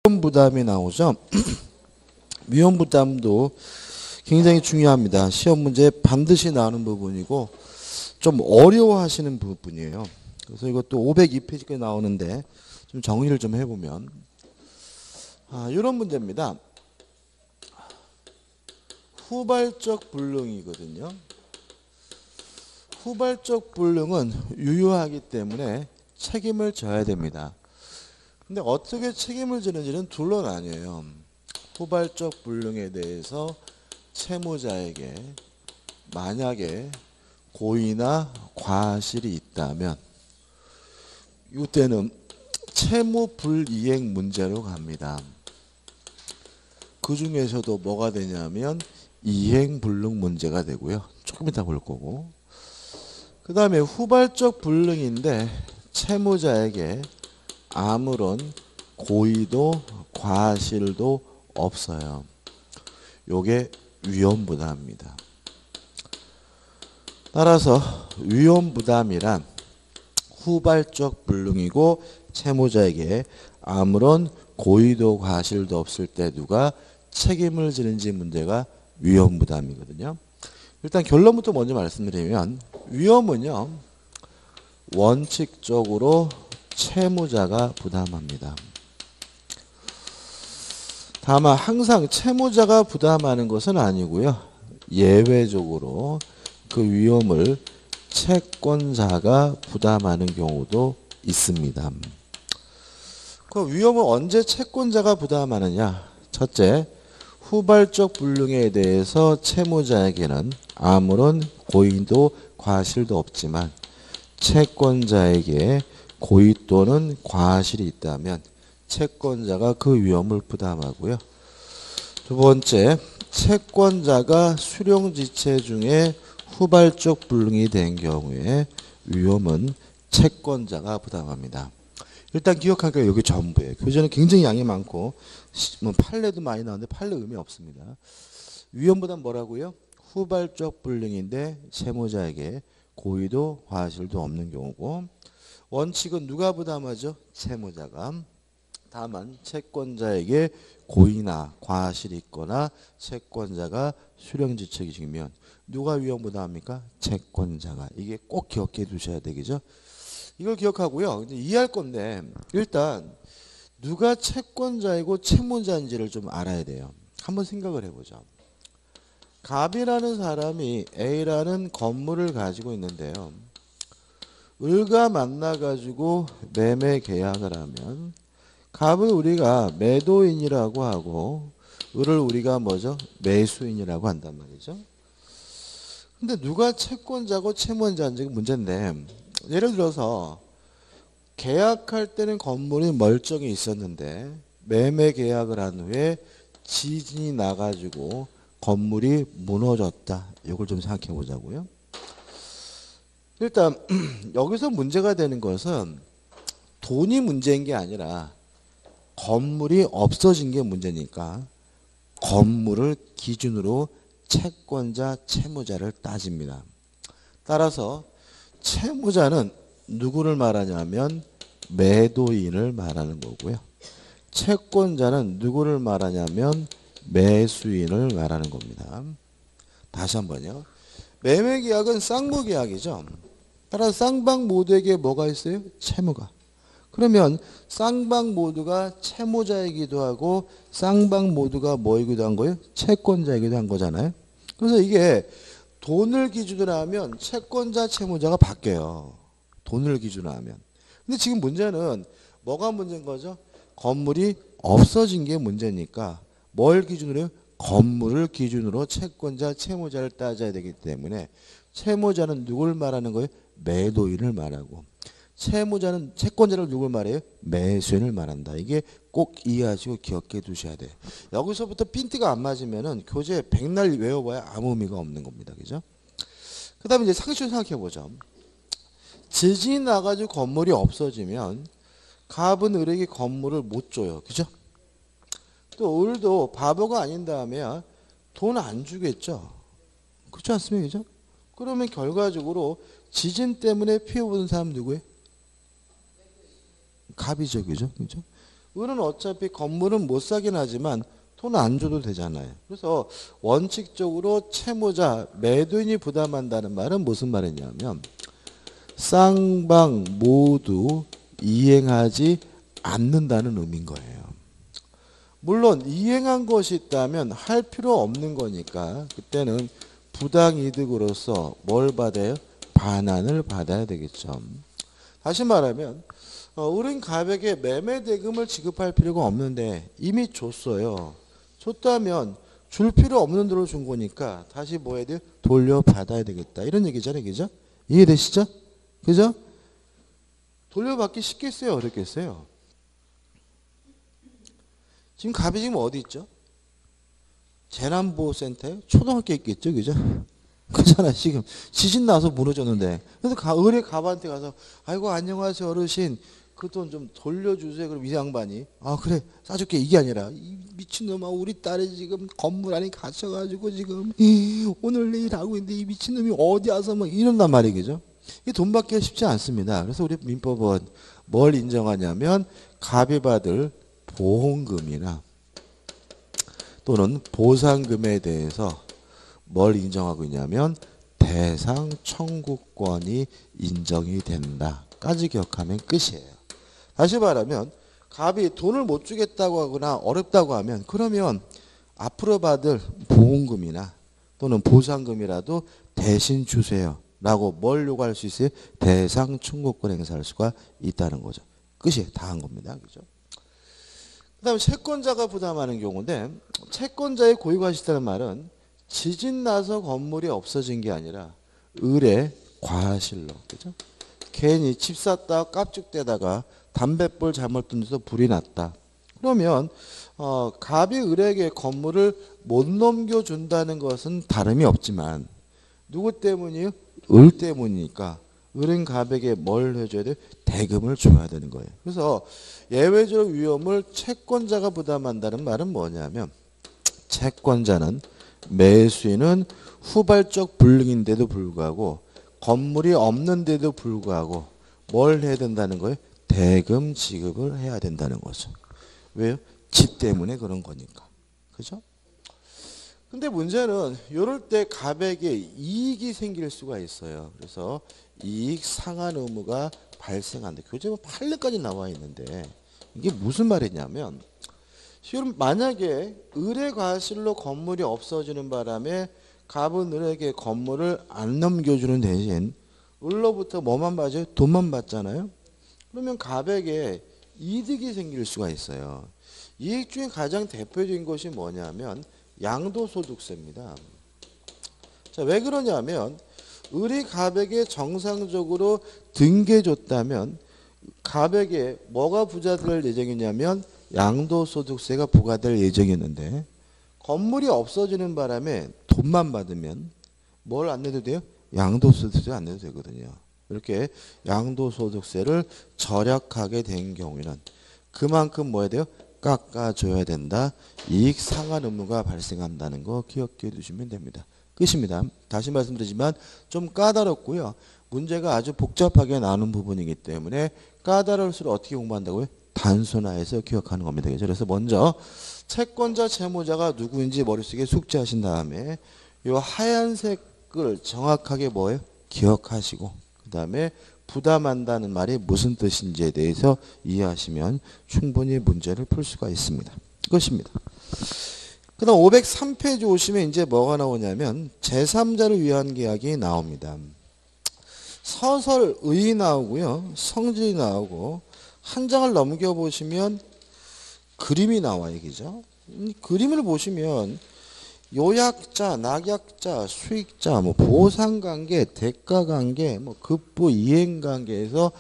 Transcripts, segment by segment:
부담이 나오죠. 위험 부담도 굉장히 중요합니다. 시험 문제에 반드시 나오는 부분이고 좀 어려워하시는 부분이에요. 그래서 이것도 502페이지까지 나오는데 좀 정리를 좀 해보면 이런 문제입니다. 후발적 불능이거든요. 후발적 불능은 유효하기 때문에 책임을 져야 됩니다. 근데 어떻게 책임을 지는지는 둘로 나뉘어요. 후발적 불능에 대해서 채무자에게 만약에 고의나 과실이 있다면 이때는 채무 불이행 문제로 갑니다. 그 중에서도 뭐가 되냐면 이행 불능 문제가 되고요. 조금 이따 볼 거고. 그 다음에 후발적 불능인데 채무자에게 아무런 고의도 과실도 없어요. 요게 위험부담입니다. 따라서 위험부담이란 후발적 불능이고 채무자에게 아무런 고의도 과실도 없을 때 누가 책임을 지는지 문제가 위험부담이거든요. 일단 결론부터 먼저 말씀드리면 위험은요 원칙적으로 채무자가 부담합니다. 다만 항상 채무자가 부담하는 것은 아니고요. 예외적으로 그 위험을 채권자가 부담하는 경우도 있습니다. 그 위험을 언제 채권자가 부담하느냐? 첫째, 후발적 불능에 대해서 채무자에게는 아무런 고의도 과실도 없지만 채권자에게 고의 또는 과실이 있다면 채권자가 그 위험을 부담하고요. 두 번째, 채권자가 수령지체 중에 후발적 불능이 된 경우에 위험은 채권자가 부담합니다. 일단 기억할 게 여기 전부예요. 교재는 굉장히 양이 많고 판례도 많이 나오는데 판례 의미 없습니다. 위험보단 뭐라고요? 후발적 불능인데 채무자에게 고의도 과실도 없는 경우고 원칙은 누가 부담하죠? 채무자가. 다만 채권자에게 고의나 과실이 있거나 채권자가 수령지책이 지면 누가 위험 부담합니까? 채권자가. 이게 꼭 기억해 두셔야 되겠죠? 이걸 기억하고요. 이제 이해할 건데 일단 누가 채권자이고 채무자인지를 좀 알아야 돼요. 한번 생각을 해보죠. 갑이라는 사람이 A라는 건물을 가지고 있는데요. 을과 만나가지고 매매 계약을 하면 갑을 우리가 매도인이라고 하고 을을 우리가 뭐죠? 매수인이라고 한단 말이죠. 근데 누가 채권자고 채무자인지가 문제인데 예를 들어서 계약할 때는 건물이 멀쩡히 있었는데 매매 계약을 한 후에 지진이 나가지고 건물이 무너졌다. 이걸 좀 생각해 보자고요. 일단 여기서 문제가 되는 것은 돈이 문제인 게 아니라 건물이 없어진 게 문제니까 건물을 기준으로 채권자, 채무자를 따집니다. 따라서 채무자는 누구를 말하냐면 매도인을 말하는 거고요. 채권자는 누구를 말하냐면 매수인을 말하는 겁니다. 다시 한번요. 매매 계약은 쌍무 계약이죠. 따라서 쌍방 모두에게 뭐가 있어요? 채무가. 그러면 쌍방 모두가 채무자이기도 하고 쌍방 모두가 뭐이기도 한 거예요? 채권자이기도 한 거잖아요. 그래서 이게 돈을 기준으로 하면 채권자, 채무자가 바뀌어요. 돈을 기준으로 하면. 근데 지금 문제는 뭐가 문제인 거죠? 건물이 없어진 게 문제니까 뭘 기준으로 해요? 건물을 기준으로 채권자, 채무자를 따져야 되기 때문에 채무자는 누굴 말하는 거예요? 매도인을 말하고 채무자는 채권자를 누굴 말해요? 매수인을 말한다. 이게 꼭 이해하시고 기억해 두셔야 돼요. 여기서부터 핀트가 안 맞으면은 교재 백날 외워봐야 아무 의미가 없는 겁니다. 그죠? 그 다음에 이제 상식적으로 생각해 보죠. 지진이 나가지고 건물이 없어지면 갑은 을에게 건물을 못 줘요. 그죠? 또 을도 바보가 아닌 다음에 돈 안 주겠죠. 그렇지 않습니까? 그죠? 그러면 결과적으로 지진 때문에 피해 보는 사람 누구예요? 갑이죠. 그죠? 그죠? 을은 어차피 건물은 못 사긴 하지만 돈 안 줘도 되잖아요. 그래서 원칙적으로 채무자, 매도인이 부담한다는 말은 무슨 말이냐면 쌍방 모두 이행하지 않는다는 의미인 거예요. 물론 이행한 것이 있다면 할 필요 없는 거니까 그때는 부당이득으로서 뭘 받아요? 반환을 받아야 되겠죠. 다시 말하면 을은 갑에게 매매 대금을 지급할 필요가 없는데 이미 줬어요. 줬다면 줄 필요 없는 대로 준 거니까 다시 뭐 해야 돼요? 돌려받아야 되겠다. 이런 얘기잖아요. 그죠? 이해되시죠? 그죠? 돌려받기 쉽겠어요? 어렵겠어요? 지금 갑이 지금 어디 있죠? 재난보호센터에 초등학교에 있겠죠? 그죠? 그잖아. 지금 지진 나서 무너졌는데. 그래서 을의 갑한테 가서 아이고 안녕하세요 어르신 그 돈 좀 돌려주세요. 그럼 이 양반이 아 그래 싸줄게 이게 아니라 이 미친놈아 우리 딸이 지금 건물 안에 갇혀가지고 지금 오늘 내일 하고 있는데 이 미친놈이 어디 와서 뭐 이런단 말이겠죠. 이 돈 받기가 쉽지 않습니다. 그래서 우리 민법은 뭘 인정하냐면 갑이 받을 보험금이나 또는 보상금에 대해서 뭘 인정하고 있냐면 대상 청구권이 인정이 된다까지 기억하면 끝이에요. 다시 말하면 갑이 돈을 못 주겠다고 하거나 어렵다고 하면 그러면 앞으로 받을 보험금이나 또는 보상금이라도 대신 주세요 라고 뭘 요구할 수 있어요? 대상 청구권 행사할 수가 있다는 거죠. 끝이 다 한 겁니다. 그죠? 그 다음에 채권자가 부담하는 경우인데 채권자의 고유과실이라는 말은 지진 나서 건물이 없어진 게 아니라 을의 과실로 그죠? 괜히 집 샀다 깝죽대다가 담뱃불 잘못 던져서 불이 났다. 그러면 갑이 을에게 건물을 못 넘겨준다는 것은 다름이 없지만 누구 때문이에요? 을 때문이니까 을은 갑에게 뭘 해줘야 돼요? 대금을 줘야 되는 거예요. 그래서 예외적 위험을 채권자가 부담한다는 말은 뭐냐면 채권자는 매수인은 후발적 불능인데도 불구하고 건물이 없는데도 불구하고 뭘 해야 된다는 거예요? 대금 지급을 해야 된다는 거죠. 왜요? 집 때문에 그런 거니까. 그죠? 근데 문제는 이럴 때 갑에게 이익이 생길 수가 있어요. 그래서 이익 상환 의무가 발생한다. 교재본 판례까지 나와 있는데 이게 무슨 말이냐면 지금 만약에 을의 과실로 건물이 없어지는 바람에 갑은 을에게 건물을 안 넘겨주는 대신 을로부터 뭐만 받아요? 돈만 받잖아요. 그러면 갑에게 이득이 생길 수가 있어요. 이익 중에 가장 대표적인 것이 뭐냐면 양도소득세입니다. 자, 왜 그러냐면 을이 갑에게 정상적으로 등기해줬다면 갑에게 뭐가 부과될 예정이냐면 양도소득세가 부과될 예정이었는데 건물이 없어지는 바람에 돈만 받으면 뭘 안 내도 돼요? 양도소득세 안 내도 되거든요. 이렇게 양도소득세를 절약하게 된 경우에는 그만큼 뭐 해야 돼요? 깎아줘야 된다. 이익 상환 의무가 발생한다는 거 기억해 두시면 됩니다. 끝입니다. 다시 말씀드리지만 좀 까다롭고요. 문제가 아주 복잡하게 나오는 부분이기 때문에 까다로울수록 어떻게 공부한다고요? 단순화해서 기억하는 겁니다. 그래서 먼저 채권자, 채무자가 누구인지 머릿속에 숙지하신 다음에 이 하얀색을 정확하게 뭐예요? 기억하시고 그 다음에 부담한다는 말이 무슨 뜻인지에 대해서 이해하시면 충분히 문제를 풀 수가 있습니다. 끝입니다. 그 다음 503페이지 오시면 이제 뭐가 나오냐면 제3자를 위한 계약이 나옵니다. 서설의 나오고요. 성질이 나오고 한 장을 넘겨보시면 그림이 나와요. 그죠? 그림을 보시면 요약자, 낙약자, 수익자, 뭐 보상관계, 대가관계, 뭐 급부, 이행관계에서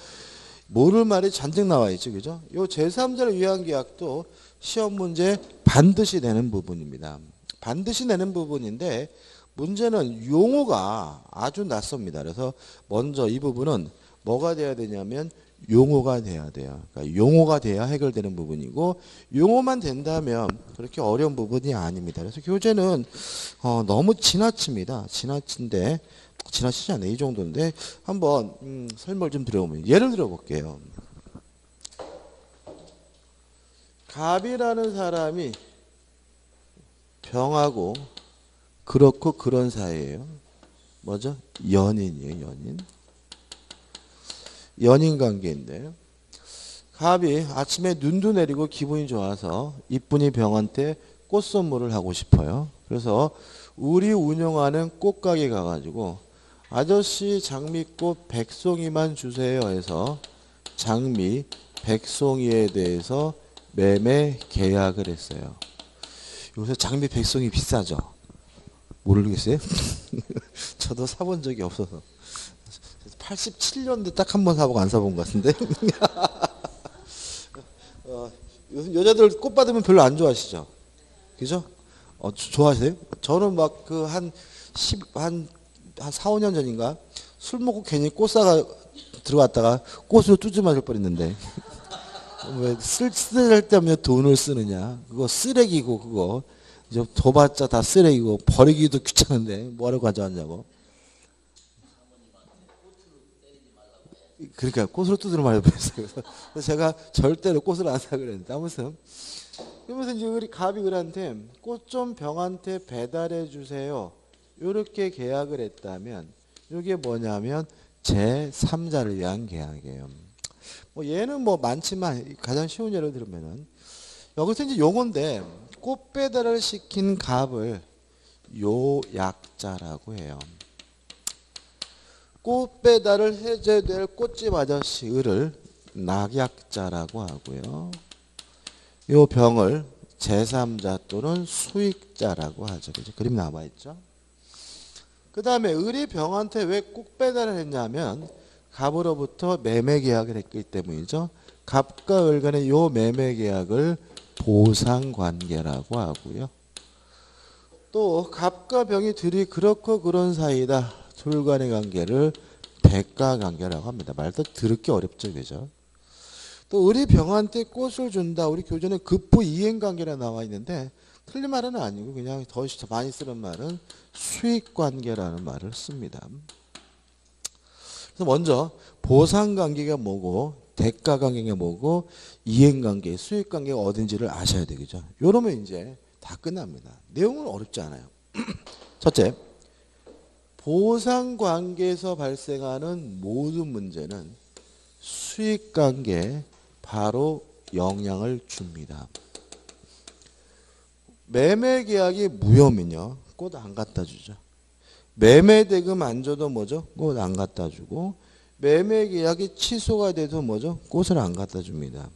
모를 말이 잔뜩 나와 있죠. 그죠? 요 제3자를 위한 계약도 시험 문제 반드시 내는 부분입니다. 반드시 내는 부분인데 문제는 용어가 아주 낯섭니다. 그래서 먼저 이 부분은 뭐가 돼야 되냐면 용어가 돼야 돼요. 그러니까 용어가 돼야 해결되는 부분이고 용어만 된다면 그렇게 어려운 부분이 아닙니다. 그래서 교재는 너무 지나칩니다. 지나친데 지나치지 않아요. 이 정도인데 한번 설명을 좀 드려보면 예를 들어 볼게요. 갑이라는 사람이 병하고 그렇고 그런 사이예요. 뭐죠? 연인이에요. 연인 관계인데 갑이 아침에 눈도 내리고 기분이 좋아서 이쁜이 병한테 꽃 선물을 하고 싶어요. 그래서 우리 운영하는 꽃가게 가가지고 아저씨 장미꽃 100송이만 주세요 해서 장미 100송이에 대해서 매매 계약을 했어요. 요새 장미 100송이 비싸죠? 모르겠어요? 저도 사본 적이 없어서 87년도 딱 한 번 사보고 안 사본 것 같은데 요즘 여자들 꽃 받으면 별로 안 좋아하시죠? 그죠? 좋아하세요? 저는 막 그 한 4, 5년 전인가 술 먹고 괜히 꽃 사가 들어갔다가 꽃으로 뚜지 맞을 뻔했는데 왜 쓸데없는 돈을 쓰느냐? 그거 쓰레기고 그거 이제 둬봤자 다 쓰레기고 버리기도 귀찮은데 뭐하러 가져왔냐고. 그러니까 꽃으로 두드려 말려 버렸어요. 그래서 제가 절대로 꽃을 안 사 그랬는데 아무튼 그러면서 이제 우리 갑이 을한테 꽃 좀 병한테 배달해 주세요. 이렇게 계약을 했다면 이게 뭐냐면 제3자를 위한 계약이에요. 뭐 얘는 뭐 많지만 가장 쉬운 예를 들면은 여기서 이제 용어인데 꽃 배달을 시킨 갑을 요약자라고 해요. 꽃 배달을 해줘야 될 꽃집 아저씨 을을 낙약자라고 하고요. 요 병을 제3자 또는 수익자라고 하죠. 그죠? 그림 나와 있죠. 그 다음에 을이 병한테 왜 꽃 배달을 했냐면 갑으로부터 매매 계약을 했기 때문이죠. 갑과 을 간의 요 매매 계약을 보상관계라고 하고요. 또 갑과 병이 둘이 그렇고 그런 사이다. 둘 간의 관계를 대가관계라고 합니다. 말도 들을게 어렵죠. 그죠? 또 을이 병한테 꽃을 준다. 우리 교재는 급부이행관계라 나와 있는데 틀린 말은 아니고 그냥 더 많이 쓰는 말은 수익관계라는 말을 씁니다. 그래서 먼저 보상관계가 뭐고 대가관계가 뭐고 이행관계, 수익관계가 어딘지를 아셔야 되겠죠. 이러면 이제 다 끝납니다. 내용은 어렵지 않아요. 첫째, 보상관계에서 발생하는 모든 문제는 수익관계에 바로 영향을 줍니다. 매매계약이 무효면요. 꽃 안 갖다 주죠. 매매대금 안 줘도 뭐죠? 꽃 안 갖다 주고 매매계약이 취소가 돼도 뭐죠? 꽃을 안 갖다 줍니다.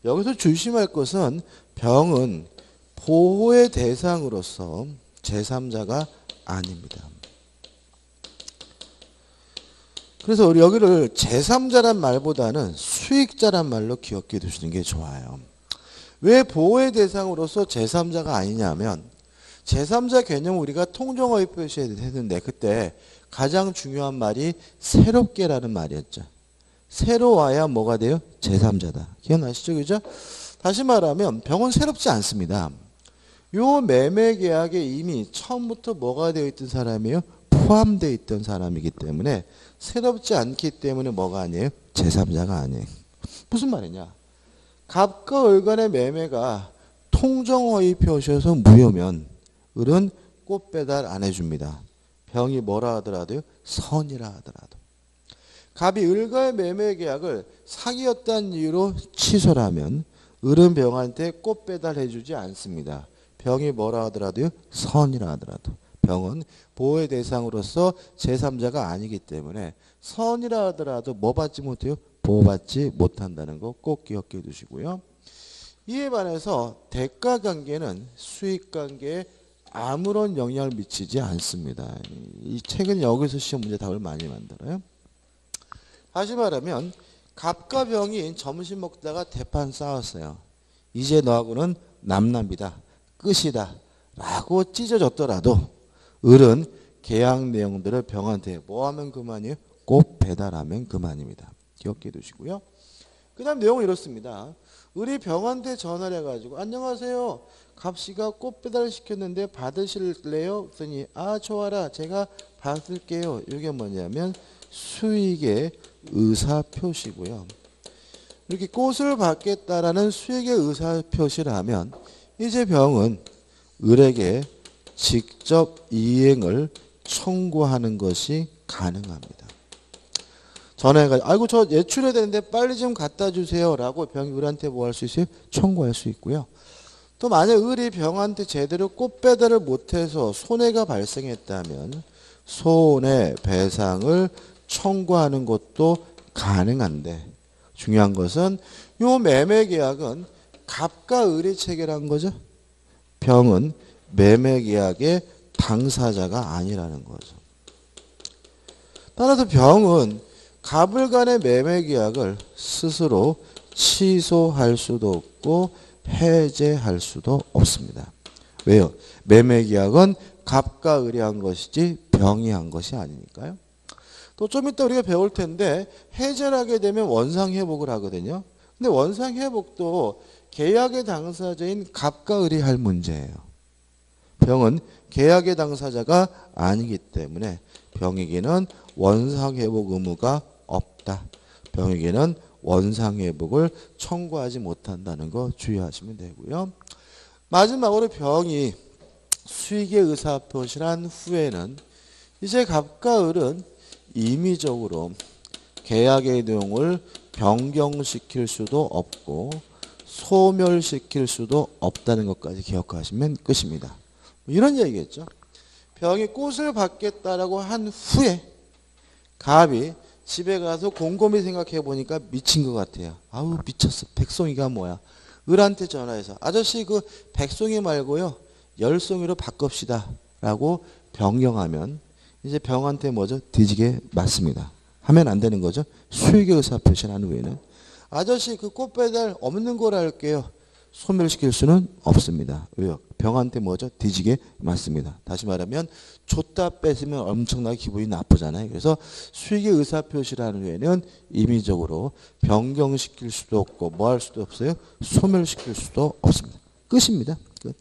여기서 조심할 것은 병은 보호의 대상으로서 제3자가 아닙니다. 그래서 우리 여기를 제3자란 말보다는 수익자란 말로 기억해 두시는 게 좋아요. 왜 보호의 대상으로서 제3자가 아니냐면 제3자 개념 우리가 통정어휘 표시했는데 그때 가장 중요한 말이 새롭게라는 말이었죠. 새로 와야 뭐가 돼요? 제3자다. 기억나시죠? 그죠? 다시 말하면 병은 새롭지 않습니다. 요 매매 계약에 이미 처음부터 뭐가 되어 있던 사람이에요? 포함되어 있던 사람이기 때문에 새롭지 않기 때문에 뭐가 아니에요? 제3자가 아니에요. 무슨 말이냐? 갑과 을 간의 매매가 통정허위 표시여서 무효면 을은 꽃 배달 안 해줍니다. 병이 뭐라 하더라도요? 선이라 하더라도. 갑이 을과의 매매 계약을 사기였다는 이유로 취소를 하면 을은 병한테 꽃 배달해주지 않습니다. 병이 뭐라 하더라도요? 선이라 하더라도. 병은 보호의 대상으로서 제3자가 아니기 때문에 선이라 하더라도 뭐 받지 못해요? 보호받지 못한다는 거 꼭 기억해 두시고요. 이에 반해서 대가관계는 수익관계에 아무런 영향을 미치지 않습니다. 이 책은 여기서 시험 문제 답을 많이 만들어요. 다시 말하면 갑과 병이 점심 먹다가 대판 싸웠어요. 이제 너하고는 남남이다. 끝이다. 라고 찢어졌더라도 을은 계약 내용들을 병한테 뭐 하면 그만이에요? 꼭 배달하면 그만입니다. 기억해 두시고요. 그 다음 내용은 이렇습니다. 을이 병한테 전화를 해가지고 안녕하세요. 갑씨가 꽃 배달 시켰는데 받으실래요? 그랬더니 아 좋아라. 제가 받을게요. 이게 뭐냐면 수익의 의사표시고요. 이렇게 꽃을 받겠다라는 수액의 의사표시를 하면 이제 병은 을에게 직접 이행을 청구하는 것이 가능합니다. 전화해가지고 아이고 저 예출해야 되는데 빨리 좀 갖다 주세요 라고 병이 을한테 뭐 할 수 있어요? 청구할 수 있고요. 또 만약 을이 병한테 제대로 꽃 배달을 못해서 손해가 발생했다면 손해배상을 청구하는 것도 가능한데 중요한 것은 이 매매계약은 갑과 을이 체결한 거죠. 병은 매매계약의 당사자가 아니라는 거죠. 따라서 병은 갑을 간의 매매계약을 스스로 취소할 수도 없고 해제할 수도 없습니다. 왜요? 매매계약은 갑과 을이 한 것이지 병이 한 것이 아니니까요. 또 좀 이따 우리가 배울 텐데 해제를 하게 되면 원상회복을 하거든요. 근데 원상회복도 계약의 당사자인 갑과 을이 할 문제예요. 병은 계약의 당사자가 아니기 때문에 병에게는 원상회복 의무가 없다. 병에게는 원상회복을 청구하지 못한다는 거 주의하시면 되고요. 마지막으로 병이 수익의 의사표시를 한 후에는 이제 갑과 을은 임의적으로 계약의 내용을 변경시킬 수도 없고 소멸시킬 수도 없다는 것까지 기억하시면 끝입니다. 이런 얘기겠죠. 병이 꽃을 받겠다라고 한 후에 갑이 집에 가서 곰곰이 생각해 보니까 미친 것 같아요. 아우 미쳤어. 백송이가 뭐야. 을한테 전화해서 아저씨 그 백송이 말고요 10송이로 바꿉시다 라고 변경하면 이제 병한테 뭐죠? 뒤지게 맞습니다. 하면 안 되는 거죠. 수익의 의사표시를 한 후에는 아저씨 그 꽃 배달 없는 걸 할게요. 소멸시킬 수는 없습니다. 왜요? 병한테 뭐죠? 뒤지게 맞습니다. 다시 말하면 줬다 뺏으면 엄청나게 기분이 나쁘잖아요. 그래서 수익의 의사표시를 한 후에는 임의적으로 변경시킬 수도 없고 뭐 할 수도 없어요? 소멸시킬 수도 없습니다. 끝입니다. 끝.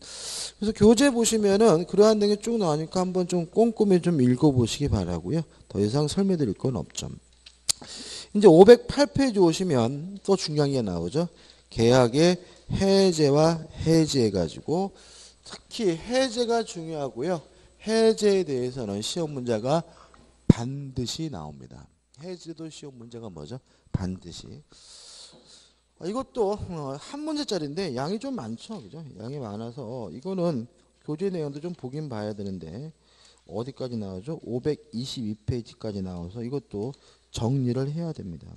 그래서 교재 보시면은 그러한 내용이 쭉 나오니까 한번 좀 꼼꼼히 좀 읽어보시기 바라고요. 더 이상 설명드릴 건 없죠. 이제 508페이지 오시면 또 중요한 게 나오죠. 계약의 해제와 해지해가지고 특히 해제가 중요하고요. 해제에 대해서는 시험 문제가 반드시 나옵니다. 해제도 시험 문제가 뭐죠? 반드시. 이것도 한 문제짜리인데 양이 좀 많죠. 그죠? 양이 많아서 이거는 교재 내용도 좀 보긴 봐야 되는데 어디까지 나오죠? 522페이지까지 나와서 이것도 정리를 해야 됩니다.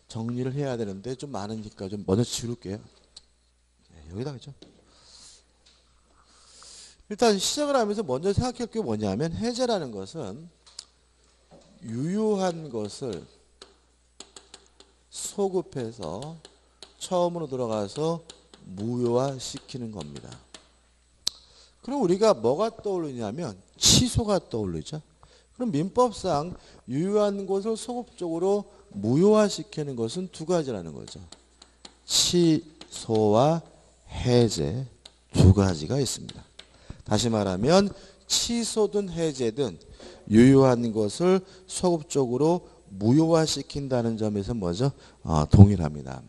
정리를 해야 되는데 좀 많으니까 좀 먼저 지울게요. 네, 여기다 그죠? 일단 시작을 하면서 먼저 생각할 게 뭐냐면 해제라는 것은 유효한 것을 소급해서 처음으로 들어가서 무효화시키는 겁니다. 그럼 우리가 뭐가 떠오르냐면 취소가 떠오르죠. 그럼 민법상 유효한 것을 소급적으로 무효화시키는 것은 두 가지라는 거죠. 취소와 해제 두 가지가 있습니다. 다시 말하면 취소든 해제든 유효한 것을 소급적으로 무효화시킨다는 점에서 뭐죠? 동일합니다.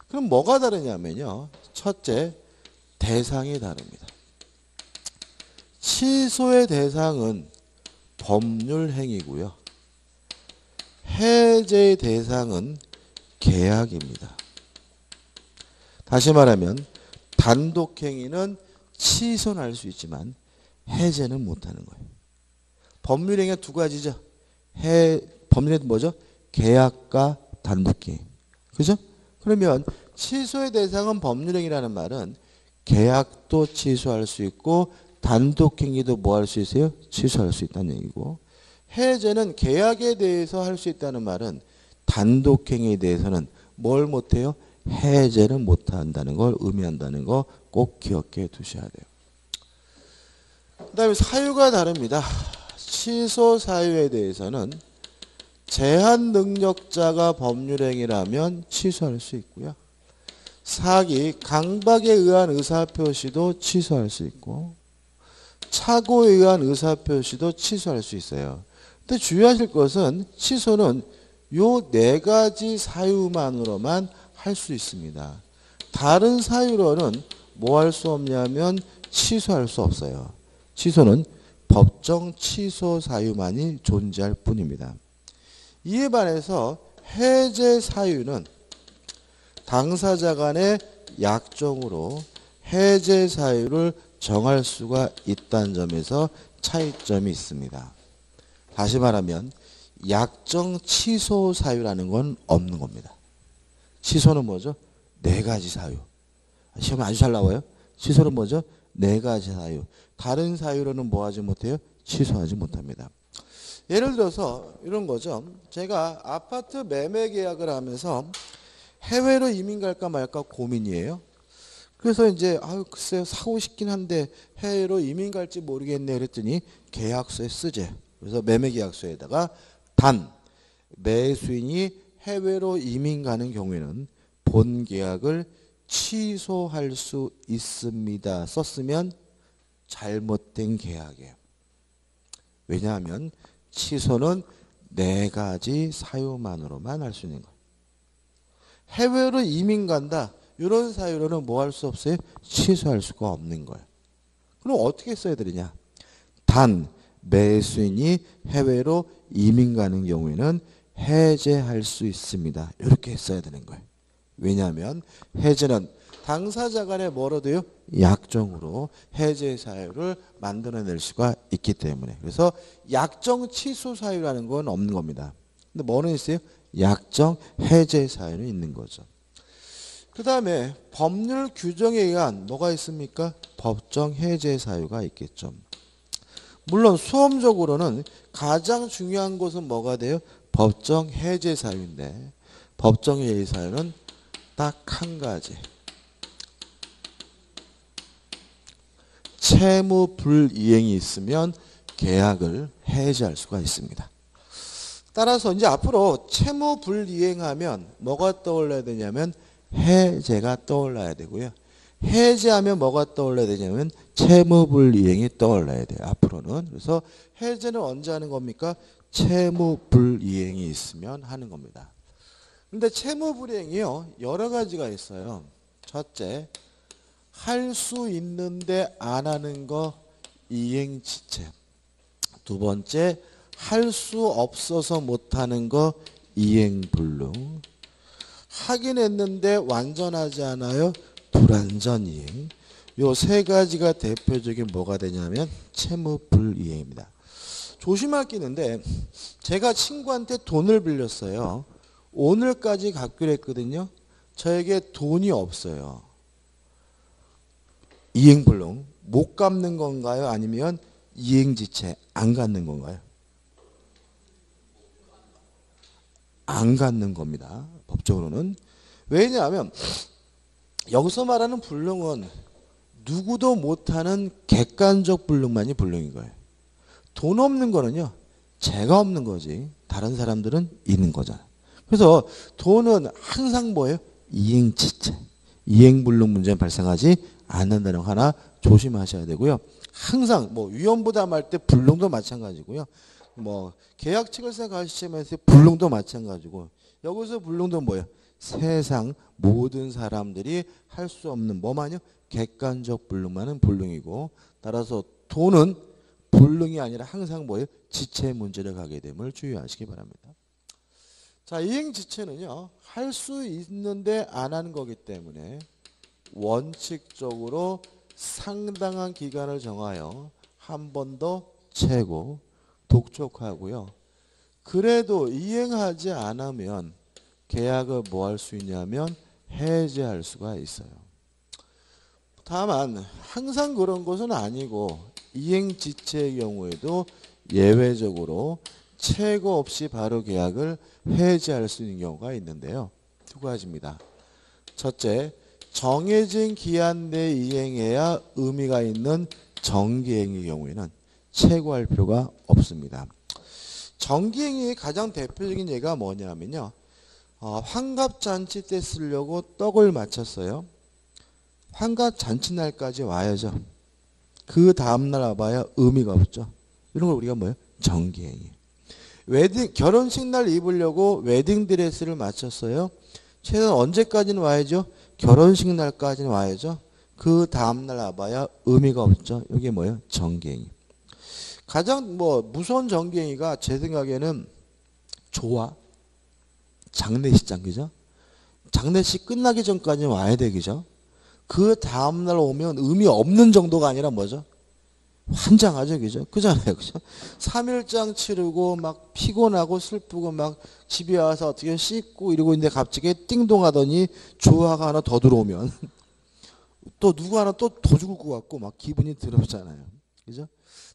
그럼 뭐가 다르냐면요. 첫째, 대상이 다릅니다. 취소의 대상은 법률 행위고요. 해제의 대상은 계약입니다. 다시 말하면 단독 행위는 취소는 할 수 있지만 해제는 못하는 거예요. 법률 행위가 두 가지죠. 법률은 뭐죠? 계약과 단독행위. 그죠? 그러면 취소의 대상은 법률행위라는 말은 계약도 취소할 수 있고 단독행위도 뭐 할 수 있어요? 취소할 수 있다는 얘기고 해제는 계약에 대해서 할 수 있다는 말은 단독행위에 대해서는 뭘 못해요? 해제는 못한다는 걸 의미한다는 거 꼭 기억해 두셔야 돼요. 그 다음에 사유가 다릅니다. 취소 사유에 대해서는 제한 능력자가 법률행위라면 취소할 수 있고요. 사기, 강박에 의한 의사표시도 취소할 수 있고 착오에 의한 의사표시도 취소할 수 있어요. 근데 주의하실 것은 취소는 요 네 가지 사유만으로만 할 수 있습니다. 다른 사유로는 뭐 할 수 없냐면 취소할 수 없어요. 취소는 법정 취소 사유만이 존재할 뿐입니다. 이에 반해서 해제 사유는 당사자 간의 약정으로 해제 사유를 정할 수가 있다는 점에서 차이점이 있습니다. 다시 말하면 약정 취소 사유라는 건 없는 겁니다. 취소는 뭐죠? 네 가지 사유. 시험에 아주 잘 나와요. 취소는 뭐죠? 네 가지 사유. 다른 사유로는 뭐 하지 못해요? 취소하지 못합니다. 예를 들어서 이런 거죠. 제가 아파트 매매 계약을 하면서 해외로 이민 갈까 말까 고민이에요. 그래서 이제 글쎄요 사고 싶긴 한데 해외로 이민 갈지 모르겠네 그랬더니 계약서에 쓰재. 그래서 매매 계약서에다가 단 매수인이 해외로 이민 가는 경우에는 본 계약을 취소할 수 있습니다. 썼으면 잘못된 계약이에요. 왜냐하면 취소는 네 가지 사유만으로만 할 수 있는 거예요. 해외로 이민 간다. 이런 사유로는 뭐 할 수 없어요? 취소할 수가 없는 거예요. 그럼 어떻게 써야 되느냐? 단 매수인이 해외로 이민 가는 경우에는 해제할 수 있습니다. 이렇게 써야 되는 거예요. 왜냐하면 해제는 당사자 간에 뭐로 돼요? 약정으로 해제 사유를 만들어낼 수가 있기 때문에. 그래서 약정 취소 사유라는 건 없는 겁니다. 근데 뭐는 있어요? 약정 해제 사유는 있는 거죠. 그 다음에 법률 규정에 의한 뭐가 있습니까? 법정 해제 사유가 있겠죠. 물론 수험적으로는 가장 중요한 것은 뭐가 돼요? 법정 해제 사유인데 법정 해제 사유는 딱 한 가지. 채무 불이행이 있으면 계약을 해제할 수가 있습니다. 따라서 이제 앞으로 채무 불이행하면 뭐가 떠올라야 되냐면 해제가 떠올라야 되고요. 해제하면 뭐가 떠올라야 되냐면 채무 불이행이 떠올라야 돼요. 앞으로는. 그래서 해제는 언제 하는 겁니까? 채무 불이행이 있으면 하는 겁니다. 근데 채무 불이행이요. 여러 가지가 있어요. 첫째, 할 수 있는데 안 하는 거 이행지체. 두 번째, 할 수 없어서 못하는 거 이행불능. 하긴 했는데 완전하지 않아요. 불완전이행. 요 세 가지가 대표적인 뭐가 되냐면 채무불이행입니다. 조심할 게 있는데 제가 친구한테 돈을 빌렸어요. 오늘까지 갚기로 했거든요. 저에게 돈이 없어요. 이행불능. 못 갚는 건가요? 아니면 이행지체 안 갚는 건가요? 안 갚는 겁니다. 법적으로는. 왜냐하면 여기서 말하는 불능은 누구도 못하는 객관적 불능만이 불능인 거예요. 돈 없는 거는요. 제가 없는 거지. 다른 사람들은 있는 거잖아요. 그래서 돈은 항상 뭐예요? 이행지체. 이행불능 문제는 발생하지 않는다는 거 하나 조심하셔야 되고요. 항상 뭐 위험부담할 때 불능도 마찬가지고요. 뭐 계약 체결서 가시면서 불능도 마찬가지고 여기서 불능도 뭐예요? 세상 모든 사람들이 할 수 없는 뭐만요? 객관적 불능만은 불능이고 따라서 돈은 불능이 아니라 항상 뭐예요? 지체 문제를 가게 됨을 주의하시기 바랍니다. 자, 이행지체는요. 할 수 있는데 안 하는 거기 때문에 원칙적으로 상당한 기간을 정하여 한 번 더 채고 독촉하고요. 그래도 이행하지 않으면 계약을 뭐 할 수 있냐면 해제할 수가 있어요. 다만 항상 그런 것은 아니고 이행지체의 경우에도 예외적으로 채고 없이 바로 계약을 해제할 수 있는 경우가 있는데요. 두 가지입니다. 첫째, 정해진 기한 내에 이행해야 의미가 있는 정기행위의 경우에는 채고할 필요가 없습니다. 정기행위의 가장 대표적인 예가 뭐냐면요. 환갑잔치 때 쓰려고 떡을 맞췄어요. 환갑잔치날까지 와야죠. 그 다음날 와봐야 의미가 없죠. 이런 걸 우리가 뭐예요? 정기행위. 결혼식 날 입으려고 웨딩 드레스를 맞췄어요. 최소한 언제까지는 와야죠? 결혼식 날까지는 와야죠. 그 다음날 와봐야 의미가 없죠. 이게 뭐예요? 정갱이. 가장 무서운 정갱이가 제 생각에는 조화, 장례식장, 그죠? 장례식 끝나기 전까지는 와야 돼, 그죠? 그 다음날 오면 의미 없는 정도가 아니라 뭐죠? 환장하죠, 그죠? 그잖아요, 그죠? 3일장 치르고 막 피곤하고 슬프고 막 집에 와서 어떻게 씻고 이러고 있는데 갑자기 띵동하더니 조화가 하나 더 들어오면 또 누구 하나 또 더 죽을 것 같고 막 기분이 더럽잖아요, 그죠?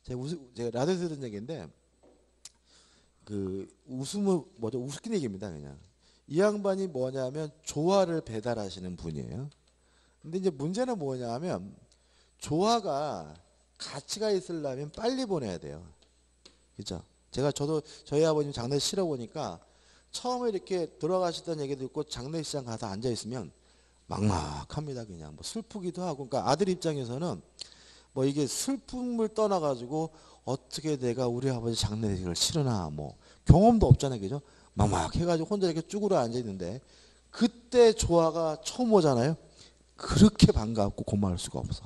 제가 라디오에서 들은 얘기인데 그 웃음은 뭐죠? 웃긴 얘기입니다, 그냥. 이 양반이 뭐냐면 조화를 배달하시는 분이에요. 근데 이제 문제는 뭐냐면 조화가 가치가 있으려면 빨리 보내야 돼요. 그죠? 저도 저희 아버님 장례 치러 보니까 처음에 이렇게 돌아가시던 얘기 듣고 장례식장 가서 앉아 있으면 막막합니다. 그냥 슬프기도 하고. 그러니까 아들 입장에서는 이게 슬픔을 떠나가지고 어떻게 내가 우리 아버지 장례식을 치르나 경험도 없잖아요. 그죠? 막막해가지고 혼자 이렇게 쭈그려 앉아 있는데 그때 조화가 처음 오잖아요. 그렇게 반갑고 고마울 수가 없어.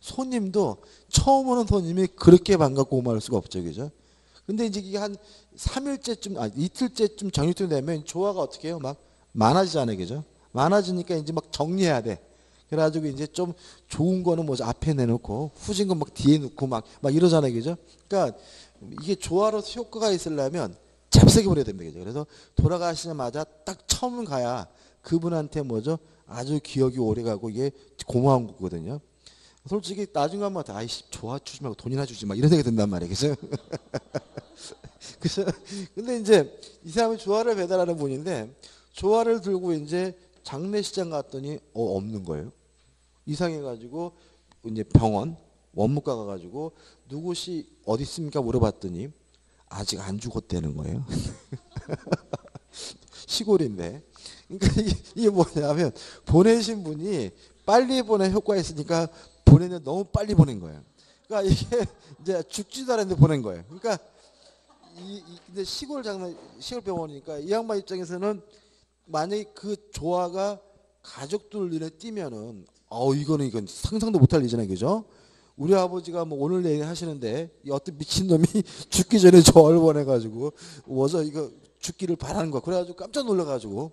손님도 처음 오는 손님이 그렇게 반갑고 고마울 수가 없죠, 그죠? 근데 이제 이게 한 3일째쯤, 이틀째쯤 정리쯤 되면 조화가 어떻게 해요? 막 많아지잖아요, 그죠? 많아지니까 이제 막 정리해야 돼. 그래가지고 이제 좀 좋은 거는 앞에 내놓고 후진 거 막 뒤에 놓고 막 이러잖아요, 그죠? 그러니까 이게 조화로서 효과가 있으려면 잽싸게 버려야 됩니다, 그죠? 그래서 돌아가시자마자 딱 처음 가야 그분한테 뭐죠? 아주 기억이 오래 가고 이게 고마운 거거든요. 솔직히 나중에 가면 아이씨 조화 주지 말고 돈이나 주지 막 이런 생각이 든단 말이에요. 그죠? 그죠? 근데 이제 이 사람이 조화를 배달하는 분인데 조화를 들고 이제 장례식장 갔더니 없는 거예요. 이상해가지고 이제 병원 원무과 가가지고 누구시 어디 있습니까 물어봤더니 아직 안 죽었다는 거예요. 시골인데. 그러니까 이게 뭐냐면 보내신 분이 빨리 보내 효과가 있으니까 보내는 너무 빨리 보낸 거예요. 그러니까 이게 이제 죽지도 않았는데 보낸 거예요. 그러니까 근데 시골 병원이니까 이 양반 입장에서는 만약에 그 조화가 가족들 눈에 띄면은 이건 상상도 못할 일이잖아요, 그죠? 우리 아버지가 오늘 내일 하시는데 이 어떤 미친 놈이 죽기 전에 조화를 보내가지고 이거 죽기를 바라는 거야. 그래가지고 깜짝 놀라가지고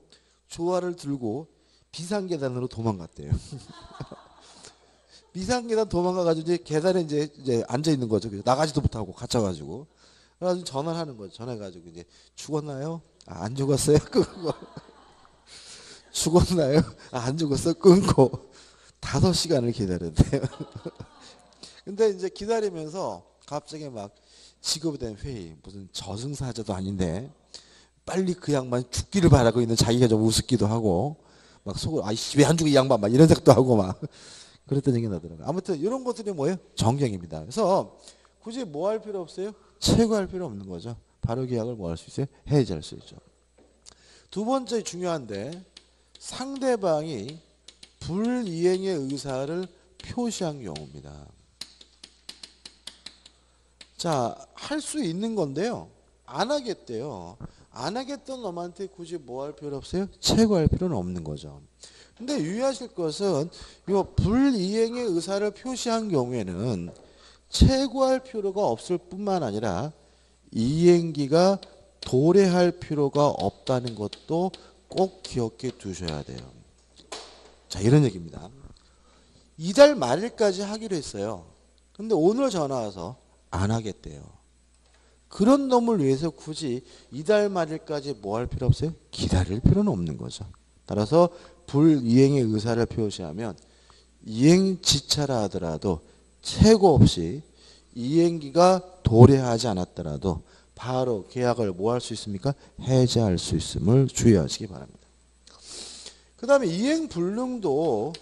조화를 들고 비상계단으로 도망갔대요. 비상계단 도망가가지고 이제 계단에 이제 앉아 있는 거죠. 나가지도 못하고 갇혀가지고. 그래가지고 전화를 하는 거죠. 전화해가지고 이제 죽었나요? 안 죽었어요. 끊고. 죽었나요? 안 죽었어. 끊고 5시간을 기다렸대요. 근데 이제 기다리면서 갑자기 막 직업에 회의, 무슨 저승사자도 아닌데 빨리 그 양반 죽기를 바라고 있는 자기가 좀 우습기도 하고 막 속으로 아이씨 왜 안 죽어 이 양반 막 이런 생각도 하고 막 그랬던 얘기 나더라고요. 아무튼 이런 것들이 뭐예요? 정경입니다. 그래서 굳이 뭐 할 필요 없어요? 최고할 필요 없는 거죠. 바로 계약을 뭐 할 수 있어요? 해지할 수 있죠. 두 번째 중요한데 상대방이 불이행의 의사를 표시한 경우입니다. 자, 할 수 있는 건데요. 안 하겠대요. 안 하겠던 놈한테 굳이 뭐 할 필요 없어요? 최고할 필요는 없는 거죠. 근데 유의하실 것은 이 불이행의 의사를 표시한 경우에는 최고할 필요가 없을 뿐만 아니라 이행기가 도래할 필요가 없다는 것도 꼭 기억해 두셔야 돼요. 자, 이런 얘기입니다. 이달 말일까지 하기로 했어요. 근데 오늘 전화 와서 안 하겠대요. 그런 놈을 위해서 굳이 이달 말일까지 뭐 할 필요 없어요? 기다릴 필요는 없는 거죠. 따라서 불이행의 의사를 표시하면 이행지차라 하더라도 최고 없이 이행기가 도래하지 않았더라도 바로 계약을 뭐 할 수 있습니까? 해지할 수 있음을 주의하시기 바랍니다. 그 다음에 이행불능도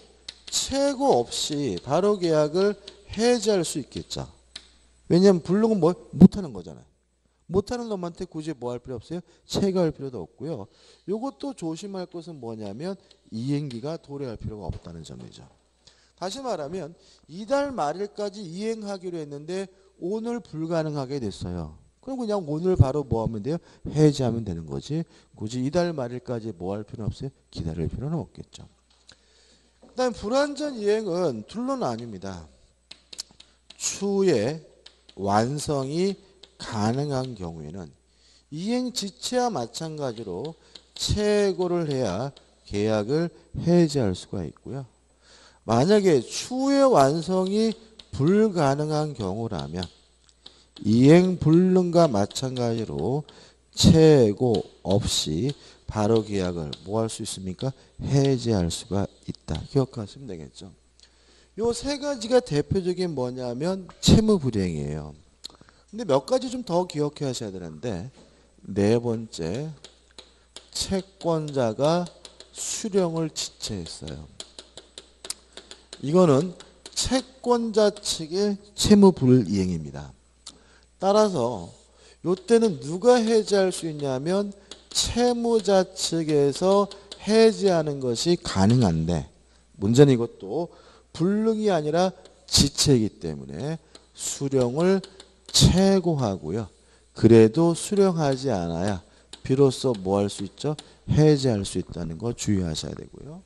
최고 없이 바로 계약을 해지할 수 있겠죠. 왜냐하면 불능은 못하는 거잖아요. 못하는 놈한테 굳이 뭐 할 필요 없어요? 체거할 필요도 없고요. 이것도 조심할 것은 뭐냐면 이행기가 도래할 필요가 없다는 점이죠. 다시 말하면 이달 말일까지 이행하기로 했는데 오늘 불가능하게 됐어요. 그럼 그냥 오늘 바로 뭐 하면 돼요? 해지하면 되는 거지. 굳이 이달 말일까지 뭐 할 필요는 없어요? 기다릴 필요는 없겠죠. 그다음 불완전 이행은 둘로 나뉩니다. 추후에 완성이 가능한 경우에는 이행 지체와 마찬가지로 최고를 해야 계약을 해지할 수가 있고요. 만약에 추후에 완성이 불가능한 경우라면 이행 불능과 마찬가지로 최고 없이 바로 계약을 뭐 할 수 있습니까? 해지할 수가 있다. 기억하시면 되겠죠. 요 세 가지가 대표적인 뭐냐면 채무 불이행이에요. 근데 몇 가지 좀 더 기억해 하셔야 되는데 네 번째, 채권자가 수령을 지체했어요. 이거는 채권자 측의 채무 불이행입니다. 따라서 이때는 누가 해지할 수 있냐면 채무자 측에서 해지하는 것이 가능한데 문제는 이것도 불능이 아니라 지체이기 때문에 수령을 최고하고요. 그래도 수령하지 않아야 비로소 뭐 할 수 있죠? 해지할 수 있다는 거 주의하셔야 되고요.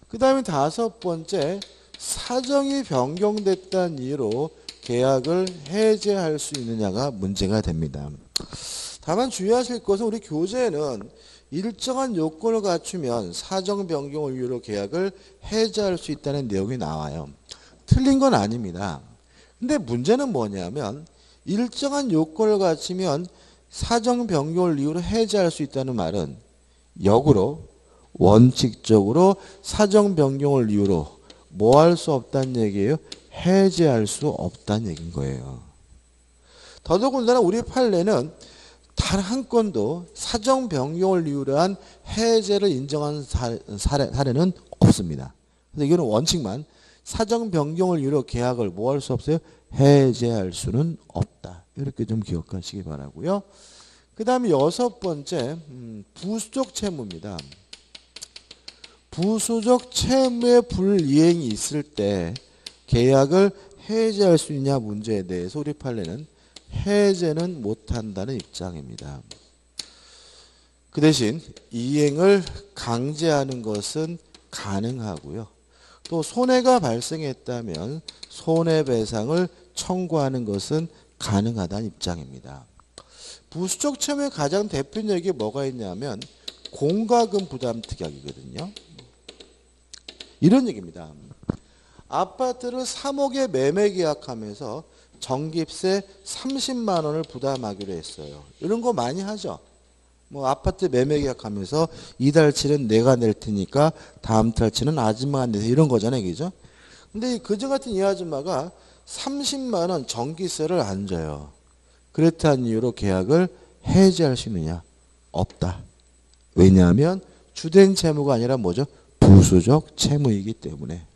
그 다음에 다섯 번째, 사정이 변경됐다는 이유로 계약을 해지할 수 있느냐가 문제가 됩니다. 다만 주의하실 것은 우리 교재에는 일정한 요건을 갖추면 사정 변경을 이유로 계약을 해지할 수 있다는 내용이 나와요. 틀린 건 아닙니다. 근데 문제는 뭐냐면 일정한 요건을 갖추면 사정 변경을 이유로 해지할 수 있다는 말은 역으로 원칙적으로 사정 변경을 이유로 뭐 할 수 없다는 얘기예요? 해지할 수 없다는 얘기인 거예요. 더더군다나 우리 판례는 단 한 건도 사정 변경을 이유로 한 해제를 인정한 사례는 없습니다. 그래서 이거는 원칙만 사정 변경을 이유로 계약을 뭐 할 수 없어요? 해제할 수는 없다. 이렇게 좀 기억하시기 바라고요. 그 다음에 여섯 번째, 부수적 채무입니다. 부수적 채무의 불이행이 있을 때 계약을 해제할 수 있냐 문제에 대해서 우리 판례는 해제는 못한다는 입장입니다. 그 대신 이행을 강제하는 것은 가능하고요. 또 손해가 발생했다면 손해배상을 청구하는 것은 가능하다는 입장입니다. 부수적 채무의 가장 대표적인 뭐가 있냐면 공과금 부담 특약이거든요. 이런 얘기입니다. 아파트를 3억에 매매 계약하면서 전기세 30만 원을 부담하기로 했어요. 이런 거 많이 하죠. 뭐 아파트 매매 계약하면서 이달치는 내가 낼 테니까 다음 달치는 아줌마가 내세요. 이런 거잖아요. 그죠? 근데 그저 같은 이 아줌마가 30만 원 전기세를 안 줘요. 그렇다는 이유로 계약을 해지할 수 있느냐? 없다. 왜냐하면 주된 채무가 아니라 뭐죠? 부수적 채무이기 때문에.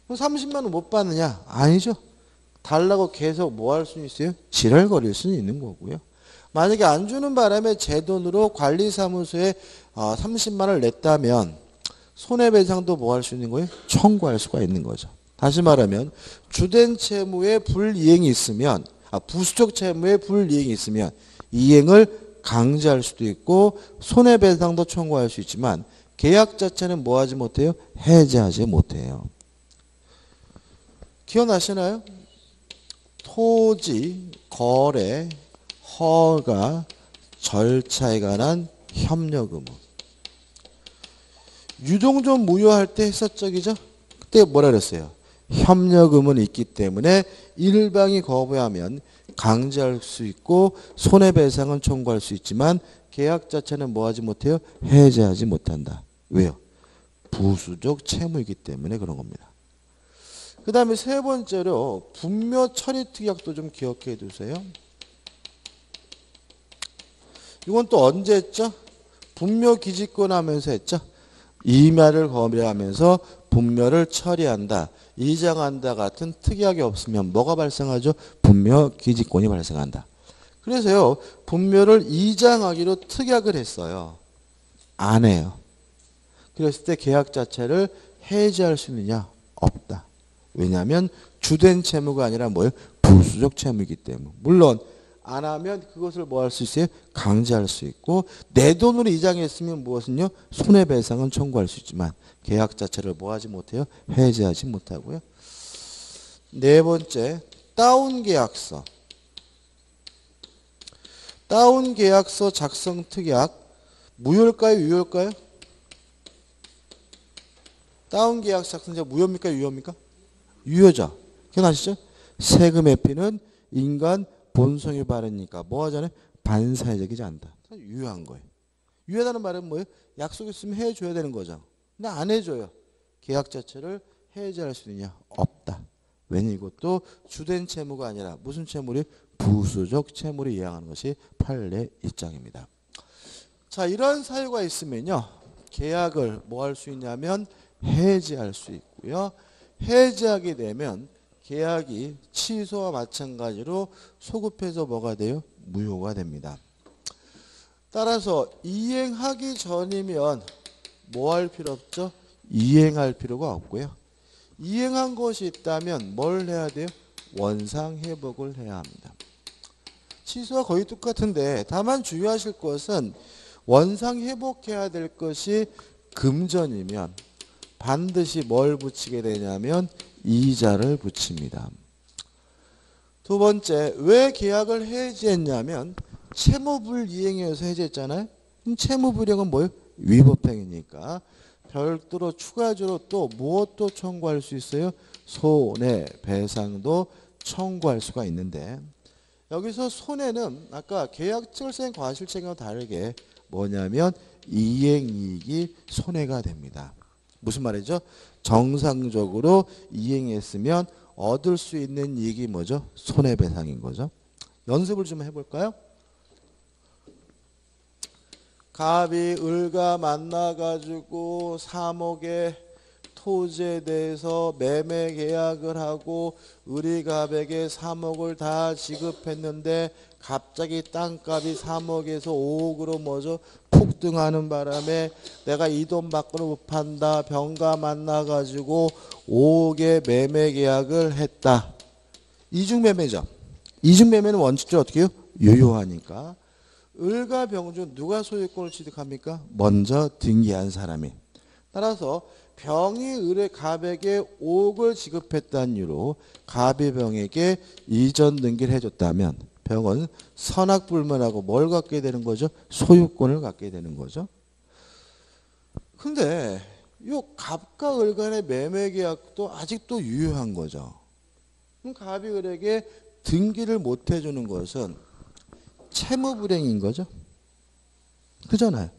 그럼 30만 원 못 받느냐? 아니죠. 달라고 계속 뭐 할 수 있어요? 지랄거릴 수는 있는 거고요. 만약에 안 주는 바람에 제 돈으로 관리사무소에 30만 원을 냈다면 손해배상도 뭐 할 수 있는 거예요? 청구할 수가 있는 거죠. 다시 말하면 주된 채무에 불이행이 있으면 부수적 채무에 불이행이 있으면 이행을 강제할 수도 있고 손해배상도 청구할 수 있지만 계약 자체는 뭐 하지 못해요? 해제하지 못해요. 기억나시나요? 토지, 거래, 허가, 절차에 관한 협력 의무. 유동종 무효할 때 했었죠, 그죠? 그때 뭐라 그랬어요? 협력 의무는 있기 때문에 일방이 거부하면 강제할 수 있고 손해배상은 청구할 수 있지만 계약 자체는 뭐 하지 못해요? 해제하지 못한다. 왜요? 부수적 채무이기 때문에 그런 겁니다. 그 다음에 세 번째로 분묘 처리 특약도 좀 기억해 두세요. 이건 또 언제 했죠? 분묘 기지권 하면서 했죠? 이말을 거래하면서 분묘를 처리한다, 이장한다 같은 특약이 없으면 뭐가 발생하죠? 분묘 기지권이 발생한다. 그래서요, 분묘를 이장하기로 특약을 했어요. 안 해요. 그랬을 때 계약 자체를 해지할 수 있느냐? 없다. 왜냐하면 주된 채무가 아니라 뭐예요? 부수적 채무이기 때문에. 물론 안 하면 그것을 뭐 할 수 있어요? 강제할 수 있고 내 돈으로 이장했으면 무엇은요? 손해배상은 청구할 수 있지만 계약 자체를 뭐 하지 못해요? 해지하지 못하고요. 네 번째, 다운 계약서. 다운 계약서 작성 특약 무효일까요? 유효일까요? 다운 계약서 작성자 무효입니까? 유효입니까? 유효죠. 기억나시죠? 세금 회피는 인간 본성이 바르니까 뭐 하잖아요? 반사회적이지 않다. 유효한 거예요. 유효하다는 말은 뭐예요? 약속 있으면 해줘야 되는 거죠. 근데 안 해줘요. 계약 자체를 해지할 수 있느냐? 없다. 왜냐 이것도 주된 채무가 아니라 무슨 채무리? 부수적 채무를 이행하는 것이 판례 입장입니다. 자, 이런 사유가 있으면요. 계약을 뭐 할 수 있냐면 해지할 수 있고요. 해지하게 되면 계약이 취소와 마찬가지로 소급해서 뭐가 돼요? 무효가 됩니다. 따라서 이행하기 전이면 뭐 할 필요 없죠? 이행할 필요가 없고요. 이행한 것이 있다면 뭘 해야 돼요? 원상 회복을 해야 합니다. 취소와 거의 똑같은데 다만 주의하실 것은 원상 회복해야 될 것이 금전이면 반드시 뭘 붙이게 되냐면 이자를 붙입니다. 두 번째, 왜 계약을 해지했냐면 채무불이행에서 해지했잖아요. 채무불이행은 뭐예요? 위법행위니까 별도로 추가적으로 또 무엇도 청구할 수 있어요? 손해배상도 청구할 수가 있는데 여기서 손해는 아까 계약철생 과실책임과 다르게 뭐냐면 이행이익이 손해가 됩니다. 무슨 말이죠? 정상적으로 이행했으면 얻을 수 있는 이익이 뭐죠? 손해배상인 거죠. 연습을 좀 해볼까요? 갑이 을과 만나가지고 3억의 토지에 대해서 매매 계약을 하고 을이 갑에게 3억을 다 지급했는데 갑자기 땅값이 3억에서 5억으로 뭐죠? 폭등하는 바람에 내가 이 돈 밖으로 못 판다. 병가 만나가지고 5억의 매매 계약을 했다. 이중매매죠. 이중매매는 원칙적으로 어떻게 해요? 유효하니까. 을과 병 중 누가 소유권을 취득합니까? 먼저 등기한 사람이. 따라서 병이 을의 갑에게 5억을 지급했다는 이유로 갑이 병에게 이전 등기를 해줬다면 병은 선악불문하고 뭘 갖게 되는 거죠? 소유권을 갖게 되는 거죠. 근데 이 갑과 을 간의 매매 계약도 아직도 유효한 거죠. 그럼 갑이 을에게 등기를 못 해주는 것은 채무불이행인 거죠. 그잖아요.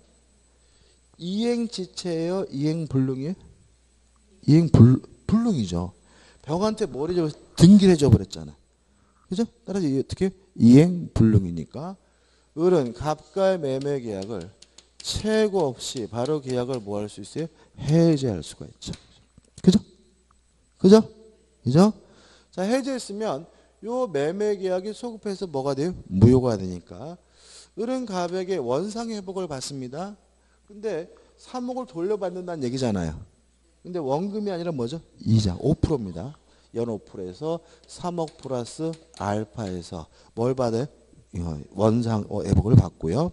이행지체예요? 이행불능이에요? 이행불능이죠. 병한테 뭘 해줘? 등기를 해줘 버렸잖아. 그죠? 따라서 어떻게 이행불능이니까 을은 갑과의 매매 계약을 최고 없이 바로 계약을 뭐 할 수 있어요? 해지할 수가 있죠. 그죠? 그죠? 그죠? 자, 해지했으면 요 매매 계약이 소급해서 뭐가 돼요? 무효가 되니까 을은 갑에게 원상 회복을 받습니다. 근데 3억을 돌려받는다는 얘기잖아요. 근데 원금이 아니라 뭐죠? 이자 5%입니다. 연 5%에서 3억 플러스 알파에서 뭘 받아요? 원상 회복을 받고요.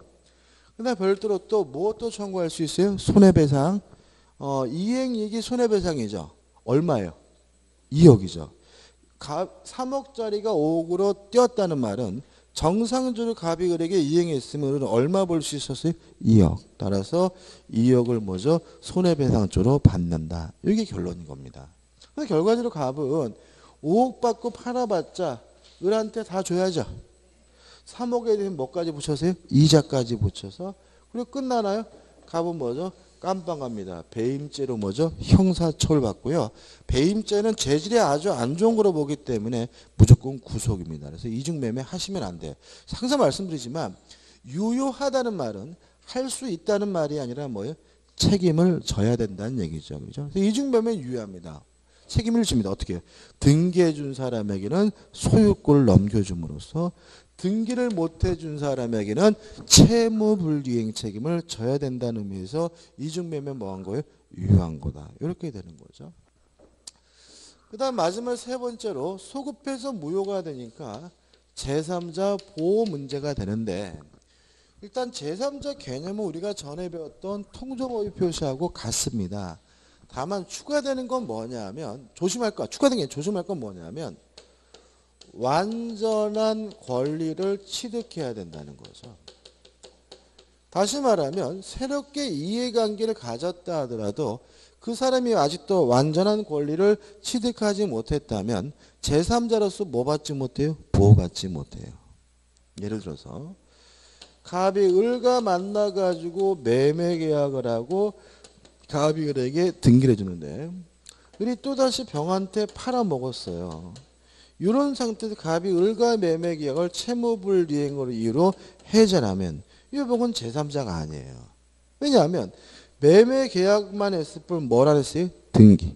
근데 별도로 또 무엇도 청구할 수 있어요? 손해배상. 이행이익이 손해배상이죠. 얼마예요? 2억이죠. 3억짜리가 5억으로 뛰었다는 말은 정상적으로 갑이 을에게 이행했으면 얼마 벌 수 있었어요? 2억. 따라서 2억을 뭐죠? 손해배상조로 받는다. 이게 결론인 겁니다. 근데 결과적으로 갑은 5억 받고 팔아봤자 을한테 다 줘야죠. 3억에 대한 뭐까지 붙여서요? 이자까지 붙여서. 그리고 끝나나요? 갑은 뭐죠? 깜빵합니다. 배임죄로 뭐죠? 형사처벌 받고요. 배임죄는 재질이 아주 안 좋은 거로 보기 때문에 무조건 구속입니다. 그래서 이중매매 하시면 안 돼요. 항상 말씀드리지만 유효하다는 말은 할 수 있다는 말이 아니라 뭐예요? 책임을 져야 된다는 얘기죠. 그죠? 이중매매는 유효합니다. 책임을 집니다. 어떻게 해요? 등기해 준 사람에게는 소유권을 넘겨줌으로써 등기를 못 해준 사람에게는 채무불이행 책임을 져야 된다는 의미에서 이중매매는 뭐한 거예요? 유효한 거다. 이렇게 되는 거죠. 그 다음 마지막 세 번째로 소급해서 무효가 되니까 제3자 보호 문제가 되는데, 일단 제3자 개념은 우리가 전에 배웠던 통정어휘 표시하고 같습니다. 다만 추가되는 건 뭐냐면, 조심할 건 뭐냐면 완전한 권리를 취득해야 된다는 거죠. 다시 말하면 새롭게 이해관계를 가졌다 하더라도 그 사람이 아직도 완전한 권리를 취득하지 못했다면 제3자로서 뭐 받지 못해요? 보호받지 못해요. 예를 들어서 갑이 을과 만나가지고 매매 계약을 하고 갑이 을에게 등기를 해주는데 을이 또다시 병한테 팔아먹었어요. 이런 상태에서 갑이 을과 매매 계약을 채무불이행으로 이유로 해제하면 이 병은 제3자가 아니에요. 왜냐하면 매매 계약만 했을 뿐 뭘 안 했어요? 등기.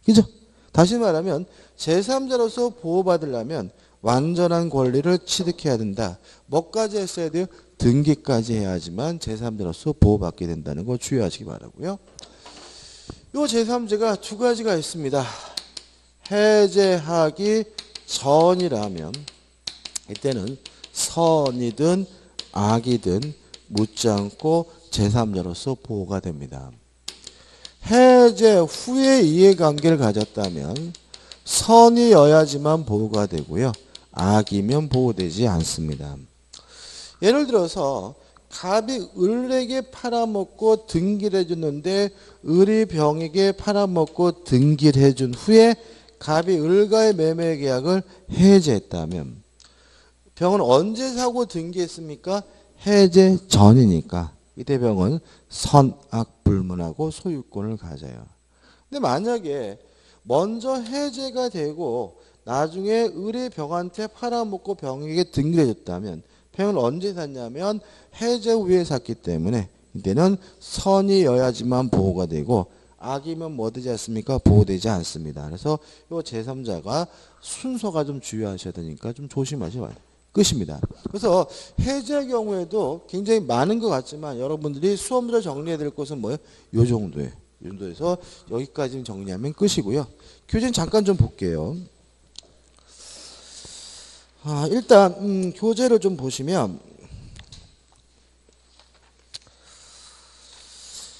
그죠? 다시 말하면 제3자로서 보호받으려면 완전한 권리를 취득해야 된다. 뭐까지 했어야 돼요? 등기까지 해야지만 제3자로서 보호받게 된다는 거 주의하시기 바라고요. 요 제3자가 두 가지가 있습니다. 해제하기 전이라면 이때는 선이든 악이든 묻지 않고 제3자로서 보호가 됩니다. 해제 후에 이해관계를 가졌다면 선이어야지만 보호가 되고요. 악이면 보호되지 않습니다. 예를 들어서 갑이 을에게 팔아먹고 등기를 해줬는데 을이 병에게 팔아먹고 등기를 해준 후에 갑이 을과의 매매 계약을 해제했다면 병은 언제 사고 등기했습니까? 해제 전이니까 이때 병은 선악불문하고 소유권을 가져요. 근데 만약에 먼저 해제가 되고 나중에 을이 병한테 팔아먹고 병에게 등기를 해줬다면 병은 언제 샀냐면 해제 후에 샀기 때문에 이때는 선이어야지만 보호가 되고 악이면 뭐 되지 않습니까? 보호되지 않습니다. 그래서 이 제3자가 순서가 좀 주의하셔야 되니까 좀 조심하셔야 돼요. 끝입니다. 그래서 해제의 경우에도 굉장히 많은 것 같지만 여러분들이 수험으로 정리해야 될 것은 뭐예요? 요 정도예요. 이 정도에서 여기까지 정리하면 끝이고요. 교재는 잠깐 좀 볼게요. 일단 교재를 좀 보시면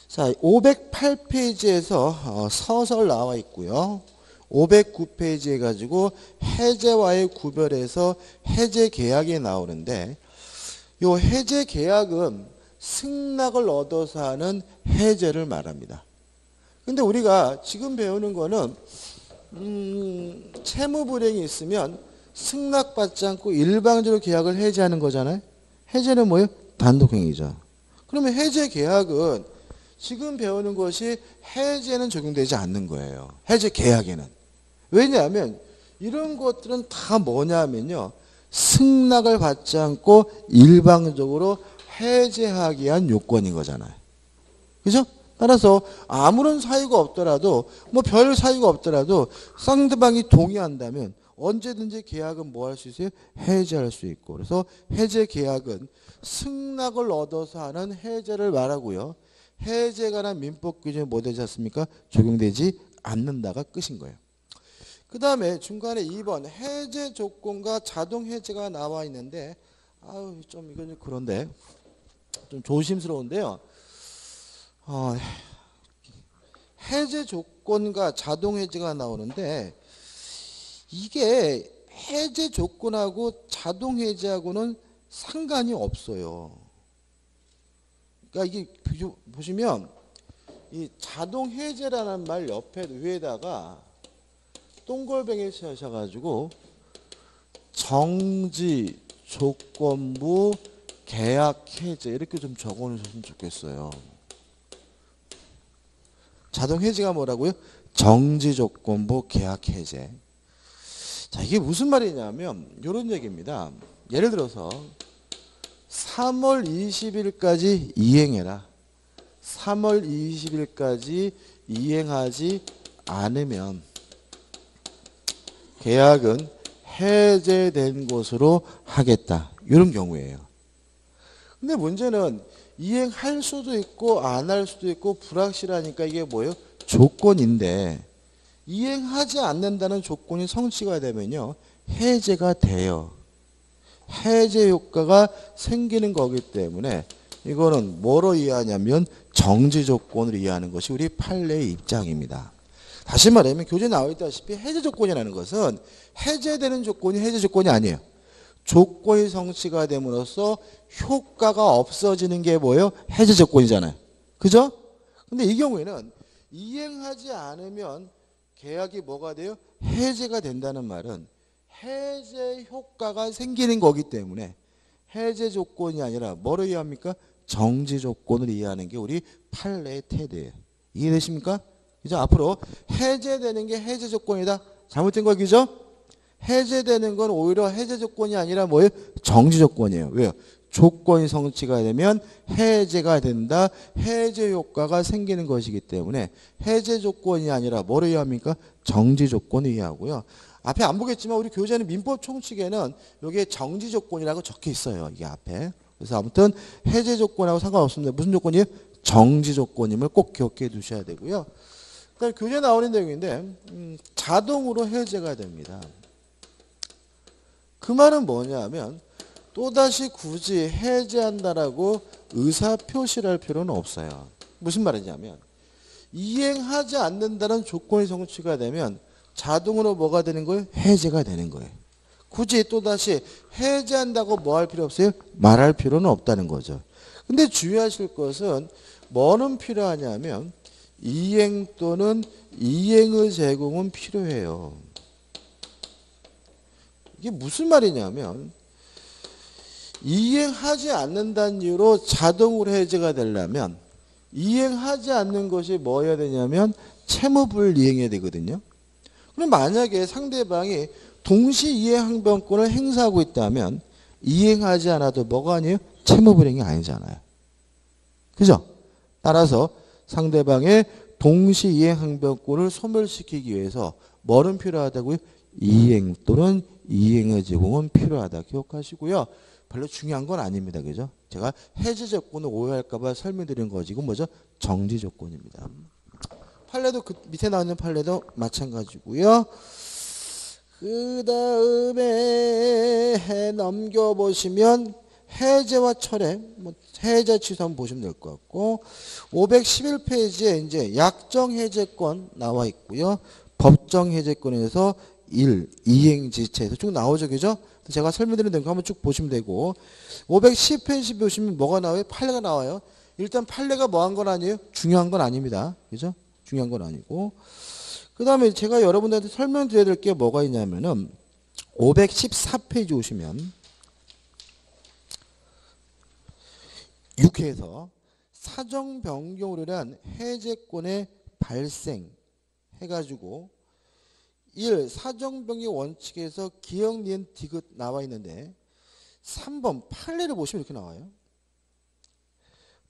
자 508페이지에서 서설 나와 있고요. 509페이지에 가지고 해제와의 구별에서 해제 계약이 나오는데 이 해제 계약은 승낙을 얻어서 하는 해제를 말합니다. 근데 우리가 지금 배우는 거는 채무 불이행이 있으면 승낙받지 않고 일방적으로 계약을 해제하는 거잖아요. 해제는 뭐예요? 단독행위죠. 그러면 해제 계약은 지금 배우는 것이 해제는 적용되지 않는 거예요. 해제 계약에는. 왜냐하면 이런 것들은 다 뭐냐면요. 승낙을 받지 않고 일방적으로 해제하기 위한 요건인 거잖아요. 그죠? 따라서 아무런 사유가 없더라도 뭐 별 사유가 없더라도 상대방이 동의한다면 언제든지 계약은 뭐 할 수 있어요? 해제할 수 있고. 그래서 해제 계약은 승낙을 얻어서 하는 해제를 말하고요. 해제에 관한 민법 규정이 뭐 되지 않습니까? 적용되지 않는다가 끝인 거예요. 그 다음에 중간에 2번 해제 조건과 자동 해제가 나와 있는데 좀 이건 그런데 좀 조심스러운데요. 해제 조건과 자동 해제가 나오는데 이게 해제 조건하고 자동 해제하고는 상관이 없어요. 그러니까 이게 보시면 이 자동 해제라는 말 옆에 위에다가 동글뱅이 쳐셔가지고 정지 조건부 계약 해제 이렇게 좀 적어놓으셨으면 좋겠어요. 자동 해제가 뭐라고요? 정지 조건부 계약 해제. 자, 이게 무슨 말이냐면 이런 얘기입니다. 예를 들어서 3월 20일까지 이행해라. 3월 20일까지 이행하지 않으면 계약은 해제된 것으로 하겠다. 이런 경우예요. 근데 문제는 이행할 수도 있고 안 할 수도 있고 불확실하니까 이게 뭐예요? 조건인데 이행하지 않는다는 조건이 성취가 되면요. 해제가 돼요. 해제 효과가 생기는 거기 때문에 이거는 뭐로 이해하냐면 정지 조건을 이해하는 것이 우리 판례의 입장입니다. 다시 말하면 교재에 나와 있다시피 해제 조건이라는 것은 해제되는 조건이 해제 조건이 아니에요. 조건이 성취가 됨으로써 효과가 없어지는 게 뭐예요? 해제 조건이잖아요. 그죠? 근데 이 경우에는 이행하지 않으면 계약이 뭐가 돼요? 해제가 된다는 말은 해제 효과가 생기는 거기 때문에 해제 조건이 아니라 뭐를 이해합니까? 정지 조건을 이해하는 게 우리 판례의 태도예요. 이해되십니까? 그죠? 앞으로 해제되는 게 해제 조건이다. 잘못된 거 그죠? 해제되는 건 오히려 해제 조건이 아니라 뭐예요? 정지 조건이에요. 왜요? 조건이 성취가 되면 해제가 된다. 해제 효과가 생기는 것이기 때문에 해제 조건이 아니라 뭐를 이해합니까? 정지 조건을 이해하고요. 앞에 안 보겠지만 우리 교재는 민법 총칙에는 여기에 정지 조건이라고 적혀 있어요. 이게 앞에. 그래서 아무튼 해제 조건하고 상관없습니다. 무슨 조건이에요? 정지 조건임을 꼭 기억해 두셔야 되고요. 그다음에 교재에 나오는 내용인데 자동으로 해제가 됩니다. 그 말은 뭐냐면 또다시 굳이 해제한다라고 의사표시를 할 필요는 없어요. 무슨 말이냐면 이행하지 않는다는 조건이 성취가 되면 자동으로 뭐가 되는 거예요? 해제가 되는 거예요. 굳이 또다시 해제한다고 뭐 할 필요 없어요? 말할 필요는 없다는 거죠. 근데 주의하실 것은 뭐는 필요하냐면 이행 또는 이행의 제공은 필요해요. 이게 무슨 말이냐면 이행하지 않는다는 이유로 자동으로 해제가 되려면 이행하지 않는 것이 뭐여야 되냐면 채무불 이행해야 되거든요. 그럼 만약에 상대방이 동시 이행 항변권을 행사하고 있다면 이행하지 않아도 뭐가 아니에요? 채무불이행이 아니잖아요. 그죠? 따라서 상대방의 동시 이행 항변권을 소멸시키기 위해서 뭐는 필요하다고요? 이행 또는 이행의 제공은 필요하다. 기억하시고요. 별로 중요한 건 아닙니다. 그죠? 제가 해제 조건을 오해할까 봐 설명드린 거지. 이건 뭐죠? 정지 조건입니다. 판례도 그 밑에 나오는 판례도 마찬가지고요. 그 다음에 넘겨보시면 해제와 철회, 뭐 해제 취소 한번 보시면 될 것 같고 511페이지에 이제 약정 해제권 나와 있고요. 법정 해제권에서 1, 이행지체에서 쭉 나오죠. 그죠? 제가 설명드린 내용 한번 쭉 보시면 되고 510페이지 보시면 뭐가 나와요? 판례가 나와요. 일단 판례가 뭐 한 건 아니에요? 중요한 건 아닙니다. 그죠? 중요한 건 아니고 그 다음에 제가 여러분들한테 설명드려야 될 게 뭐가 있냐면은 514페이지 오시면 6회에서 사정 변경으로 인한 해제권의 발생 해가지고 1. 사정 변경 원칙에서 기억 니은 디귿 나와 있는데 3번 판례를 보시면 이렇게 나와요.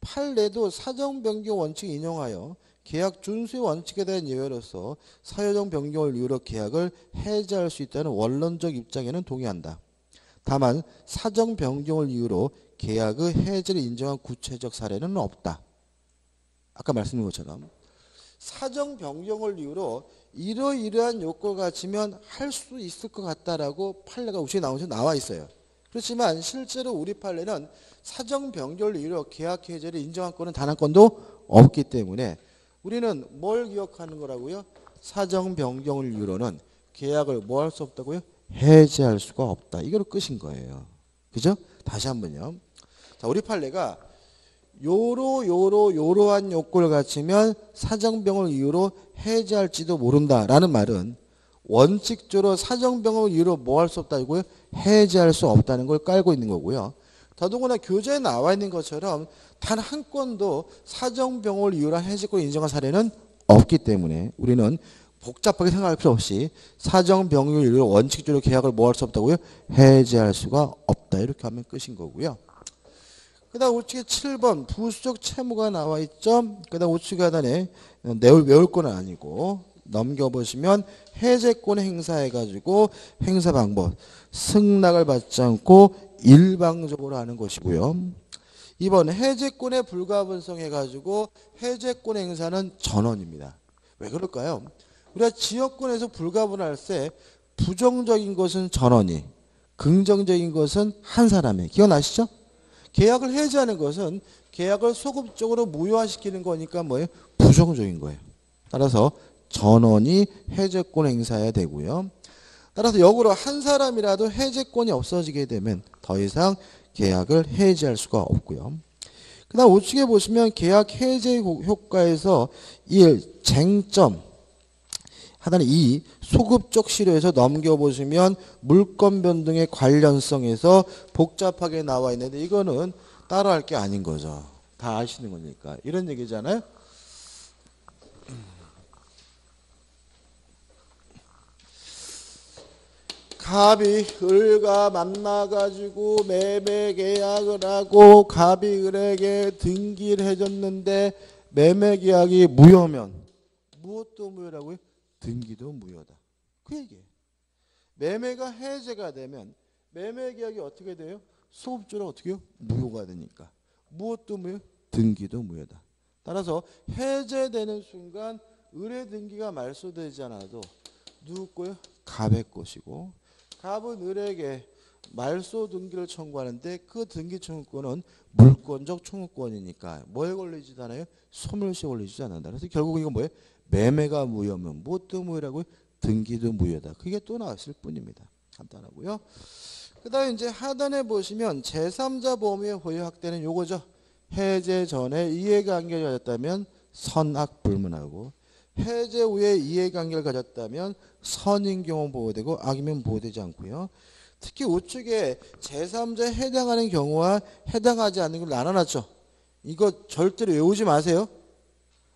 판례도 사정 변경 원칙 인용하여 계약 준수의 원칙에 대한 예외로서 사유정 변경을 이유로 계약을 해제할 수 있다는 원론적 입장에는 동의한다. 다만 사정 변경을 이유로 계약의 해제를 인정한 구체적 사례는 없다. 아까 말씀드린 것처럼 사정 변경을 이유로 이러이러한 요건을 갖추면 할 수 있을 것 같다라고 판례가 우측에 나와 있어요. 그렇지만 실제로 우리 판례는 사정 변경을 이유로 계약 해제를 인정한 건은 단 한 건도 없기 때문에 우리는 뭘 기억하는 거라고요? 사정 변경을 이유로는 계약을 뭐 할 수 없다고요? 해제할 수가 없다. 이걸 끝인 거예요. 그죠? 다시 한번요. 자, 우리 판례가 요러한 요건을 갖추면 사정병을 이유로 해제할지도 모른다라는 말은 원칙적으로 사정병을 이유로 뭐 할 수 없다고요? 해제할 수 없다는 걸 깔고 있는 거고요. 더더구나 교재에 나와 있는 것처럼 단 한 건도 사정병을 이유로 해제권을 인정한 사례는 없기 때문에 우리는 복잡하게 생각할 필요 없이 사정병을 이유로 원칙적으로 계약을 뭐 할 수 없다고요? 해제할 수가 없다. 이렇게 하면 끝인 거고요. 그 다음 우측에 7번 부수적 채무가 나와 있죠. 그 다음 우측 하단에 외울 건 아니고 넘겨보시면 해제권 행사해가지고 행사 방법 승낙을 받지 않고 일방적으로 하는 것이고요. 2번 해제권의 불가분성 해가지고 해제권 행사는 전원입니다. 왜 그럴까요? 우리가 지역권에서 불가분할 때 부정적인 것은 전원이 긍정적인 것은 한 사람의 기억나시죠? 계약을 해지하는 것은 계약을 소급적으로 무효화시키는 거니까 뭐예요? 부정적인 거예요. 따라서 전원이 해제권 행사해야 되고요. 따라서 역으로 한 사람이라도 해제권이 없어지게 되면 더 이상 계약을 해지할 수가 없고요. 그 다음 우측에 보시면 계약 해제 효과에서 1. 쟁점 하단에 2. 소급적 실효에서 넘겨보시면 물권 변동의 관련성에서 복잡하게 나와 있는데 이거는 따라할 게 아닌 거죠. 다 아시는 거니까. 이런 얘기잖아요. 갑이 을과 만나가지고 매매 계약을 하고 갑이 을에게 등기를 해줬는데 매매 계약이 무효면 무엇도 무효라고요? 등기도 무효다. 그 얘기예요. 매매가 해제가 되면 매매 계약이 어떻게 돼요? 소급적으로 어떻게 해요? 무효가 되니까. 무엇도 무효? 등기도 무효다. 따라서 해제되는 순간 을의 등기가 말소되지 않아도 누구 거요? 갑의 것이고 갑은 을에게 말소 등기를 청구하는데 그 등기 청구권은 물권적 청구권이니까 뭐에 걸리지도 않아요? 소멸시에 걸리지 않는다. 그래서 결국 이거 뭐예요? 매매가 무효면 무엇도 무효라고요? 등기도 무효다. 그게 또 나왔을 뿐입니다. 간단하고요. 그 다음에 이제 하단에 보시면 제3자 범위의 보유 확대는 요거죠. 해제 전에 이해관계를 가졌다면 선악 불문하고 해제 후에 이해관계를 가졌다면 선인 경우 보호되고 악이면 보호되지 않고요. 특히 우측에 제3자에 해당하는 경우와 해당하지 않는 걸 나눠놨죠. 이거 절대로 외우지 마세요.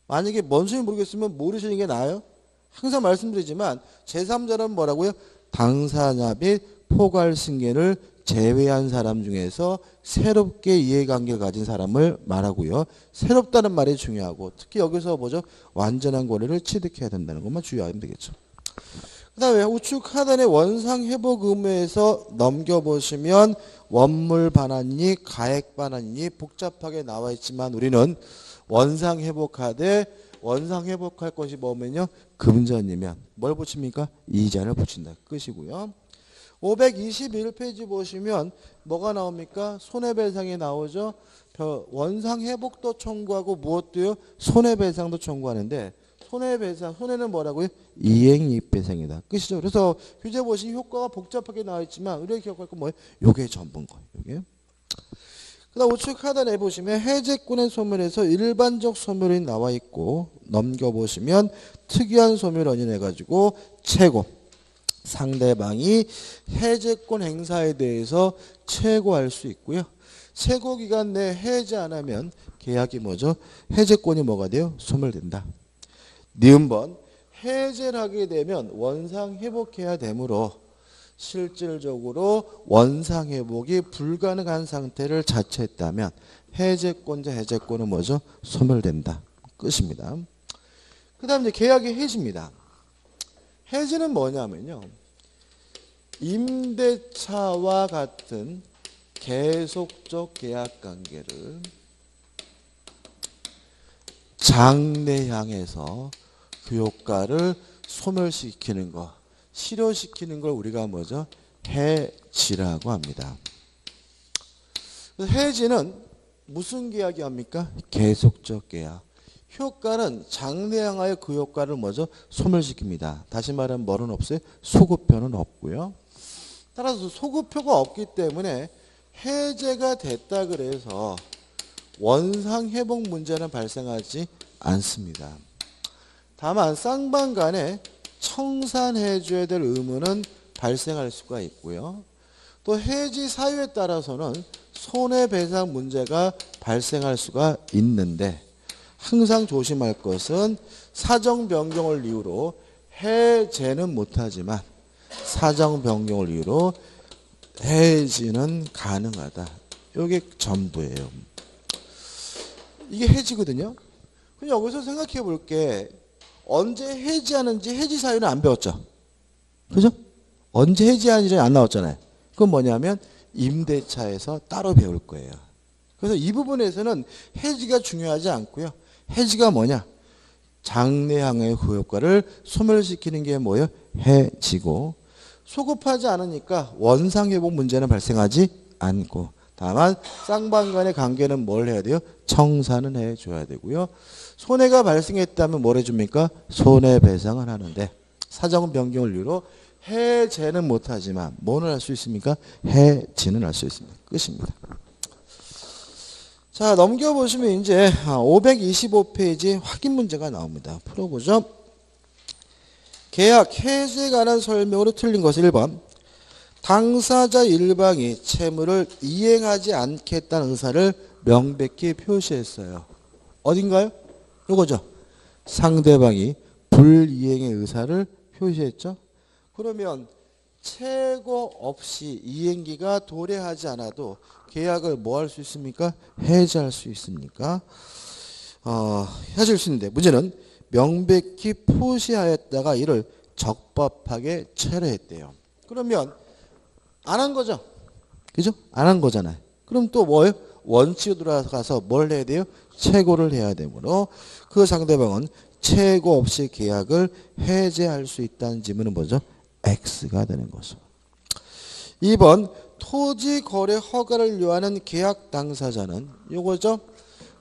만약에 뭔 소리 모르겠으면 모르시는 게 나아요. 항상 말씀드리지만 제3자는 뭐라고요? 당사자 및 포괄 승계를 제외한 사람 중에서 새롭게 이해관계를 가진 사람을 말하고요. 새롭다는 말이 중요하고 특히 여기서 뭐죠? 완전한 권리를 취득해야 된다는 것만 주의하면 되겠죠. 그 다음에 우측 하단의 원상회복 의무에서 넘겨보시면 원물 반환이니 가액 반환이니 복잡하게 나와 있지만 우리는 원상회복하되 원상회복할 것이 뭐면요? 금전이면 뭘 붙입니까? 이자를 붙인다. 끝이고요. 521페이지 보시면 뭐가 나옵니까? 손해배상이 나오죠. 원상회복도 청구하고 무엇도요? 손해배상도 청구하는데 손해배상, 손해는 뭐라고요? 이행이익배상이다. 끝이죠. 그래서 규제 보시면 효과가 복잡하게 나와 있지만 우리가 기억할 건 뭐예요? 요게 전부인 거예요. 요게. 그 다음 우측 하단에 보시면 해제권의 소멸에서 일반적 소멸이 나와 있고 넘겨보시면 특이한 소멸원인 해가지고 최고 상대방이 해제권 행사에 대해서 최고할 수 있고요. 최고 기간 내에 해제 안 하면 계약이 뭐죠? 해제권이 뭐가 돼요? 소멸된다. 니은번 해제를 하게 되면 원상 회복해야 되므로 실질적으로 원상 회복이 불가능한 상태를 자처했다면 해제권자 해제권은 뭐죠? 소멸된다. 끝입니다. 그 다음 이제 계약의 해지입니다. 해지는 뭐냐면요. 임대차와 같은 계속적 계약 관계를 장래향해서 그 효과를 소멸시키는 거, 실효시키는 걸 우리가 뭐죠? 해지라고 합니다. 해지는 무슨 계약이 합니까? 계속적 계약. 효과는 장래향하여 그 효과를 뭐죠? 소멸시킵니다. 다시 말하면 뭐는 없어요? 소급표는 없고요. 따라서 소급표가 없기 때문에 해제가 됐다 그래서 원상 회복 문제는 발생하지 않습니다. 다만 쌍방 간에 청산해 줘야 될 의무는 발생할 수가 있고요. 또 해지 사유에 따라서는 손해배상 문제가 발생할 수가 있는데 항상 조심할 것은 사정 변경을 이유로 해제는 못하지만 사정 변경을 이유로 해지는 가능하다. 이게 전부예요. 이게 해지거든요. 그럼 여기서 생각해 볼게. 언제 해지하는지 해지 사유는 안 배웠죠. 그죠? 언제 해지하는지 안 나왔잖아요. 그건 뭐냐면 임대차에서 따로 배울 거예요. 그래서 이 부분에서는 해지가 중요하지 않고요. 해지가 뭐냐? 장래향의 그 효과를 소멸시키는 게 뭐예요? 해지고 소급하지 않으니까 원상회복 문제는 발생하지 않고 다만 쌍방간의 관계는 뭘 해야 돼요? 청산은 해줘야 되고요. 손해가 발생했다면 뭘 해줍니까? 손해배상을 하는데 사정 변경을 이유로 해제는 못하지만 뭐는 할 수 있습니까? 해지는 할 수 있습니다. 끝입니다. 자, 넘겨보시면 이제 525페이지 확인 문제가 나옵니다. 풀어보죠. 계약 해지에 관한 설명으로 틀린 것은 1번 당사자 일방이 채무를 이행하지 않겠다는 의사를 명백히 표시했어요. 어딘가요? 요거죠. 상대방이 불이행의 의사를 표시했죠. 그러면 채고 없이 이행기가 도래하지 않아도 계약을 뭐 할 수 있습니까? 해지할 수 있습니까? 해줄 수 있는데 문제는 명백히 표시하였다가 이를 적법하게 체류했대요. 그러면 안 한 거죠. 그죠? 안 한 거잖아요. 그럼 또 뭐예요? 원칙으로 돌아가서 뭘 해야 돼요? 채고를 해야 되므로 그 상대방은 채고 없이 계약을 해제할 수 있다는 지문은 뭐죠? X가 되는 거죠. 2번 토지거래 허가를 요하는 계약 당사자는 요거죠.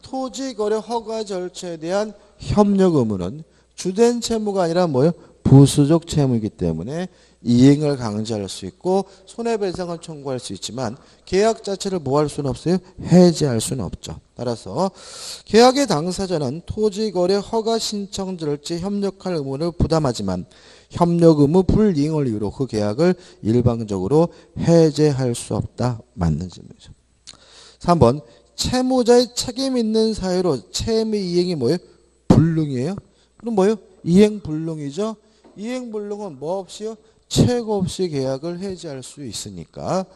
토지거래 허가 절차에 대한 협력 의무는 주된 채무가 아니라 뭐예요? 부수적 채무이기 때문에 이행을 강제할 수 있고 손해배상을 청구할 수 있지만 계약 자체를 뭐 할 수는 없어요? 해지할 수는 없죠. 따라서 계약의 당사자는 토지거래 허가 신청 절차에 협력할 의무를 부담하지만 협력 의무 불이행을 이유로 그 계약을 일방적으로 해제할 수 없다. 맞는 질문이죠. 3번 채무자의 책임 있는 사유로 채무 이행이 뭐예요? 불능이에요. 그럼 뭐예요? 이행 불능이죠. 이행 불능은 뭐 없이요? 채고 없이 계약을 해지할 수 있으니까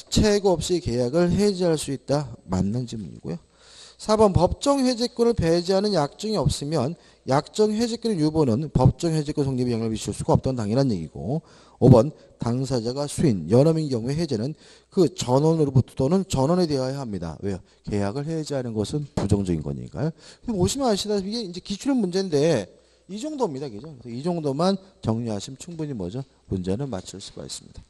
채고 없이 계약을 해지할 수 있다. 맞는 질문이고요. 4번 법정 해제권을 배제하는 약정이 없으면 약정 해제권의 유보는 법정 해제권 성립에 영향을 미칠 수가 없다는 당연한 얘기고 5번 당사자가 수인, 연험인 경우에 해제는 그 전원으로부터 또는 전원에 대하여 합니다. 왜요? 계약을 해제하는 것은 부정적인 거니까요. 보시면 아시다시피 이게 이제 기출은 문제인데 이 정도입니다. 그죠? 이 정도만 정리하시면 충분히 뭐죠? 문제는 맞출 수가 있습니다.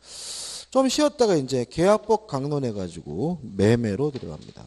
좀 쉬었다가 이제 계약법 강론해가지고 매매로 들어갑니다.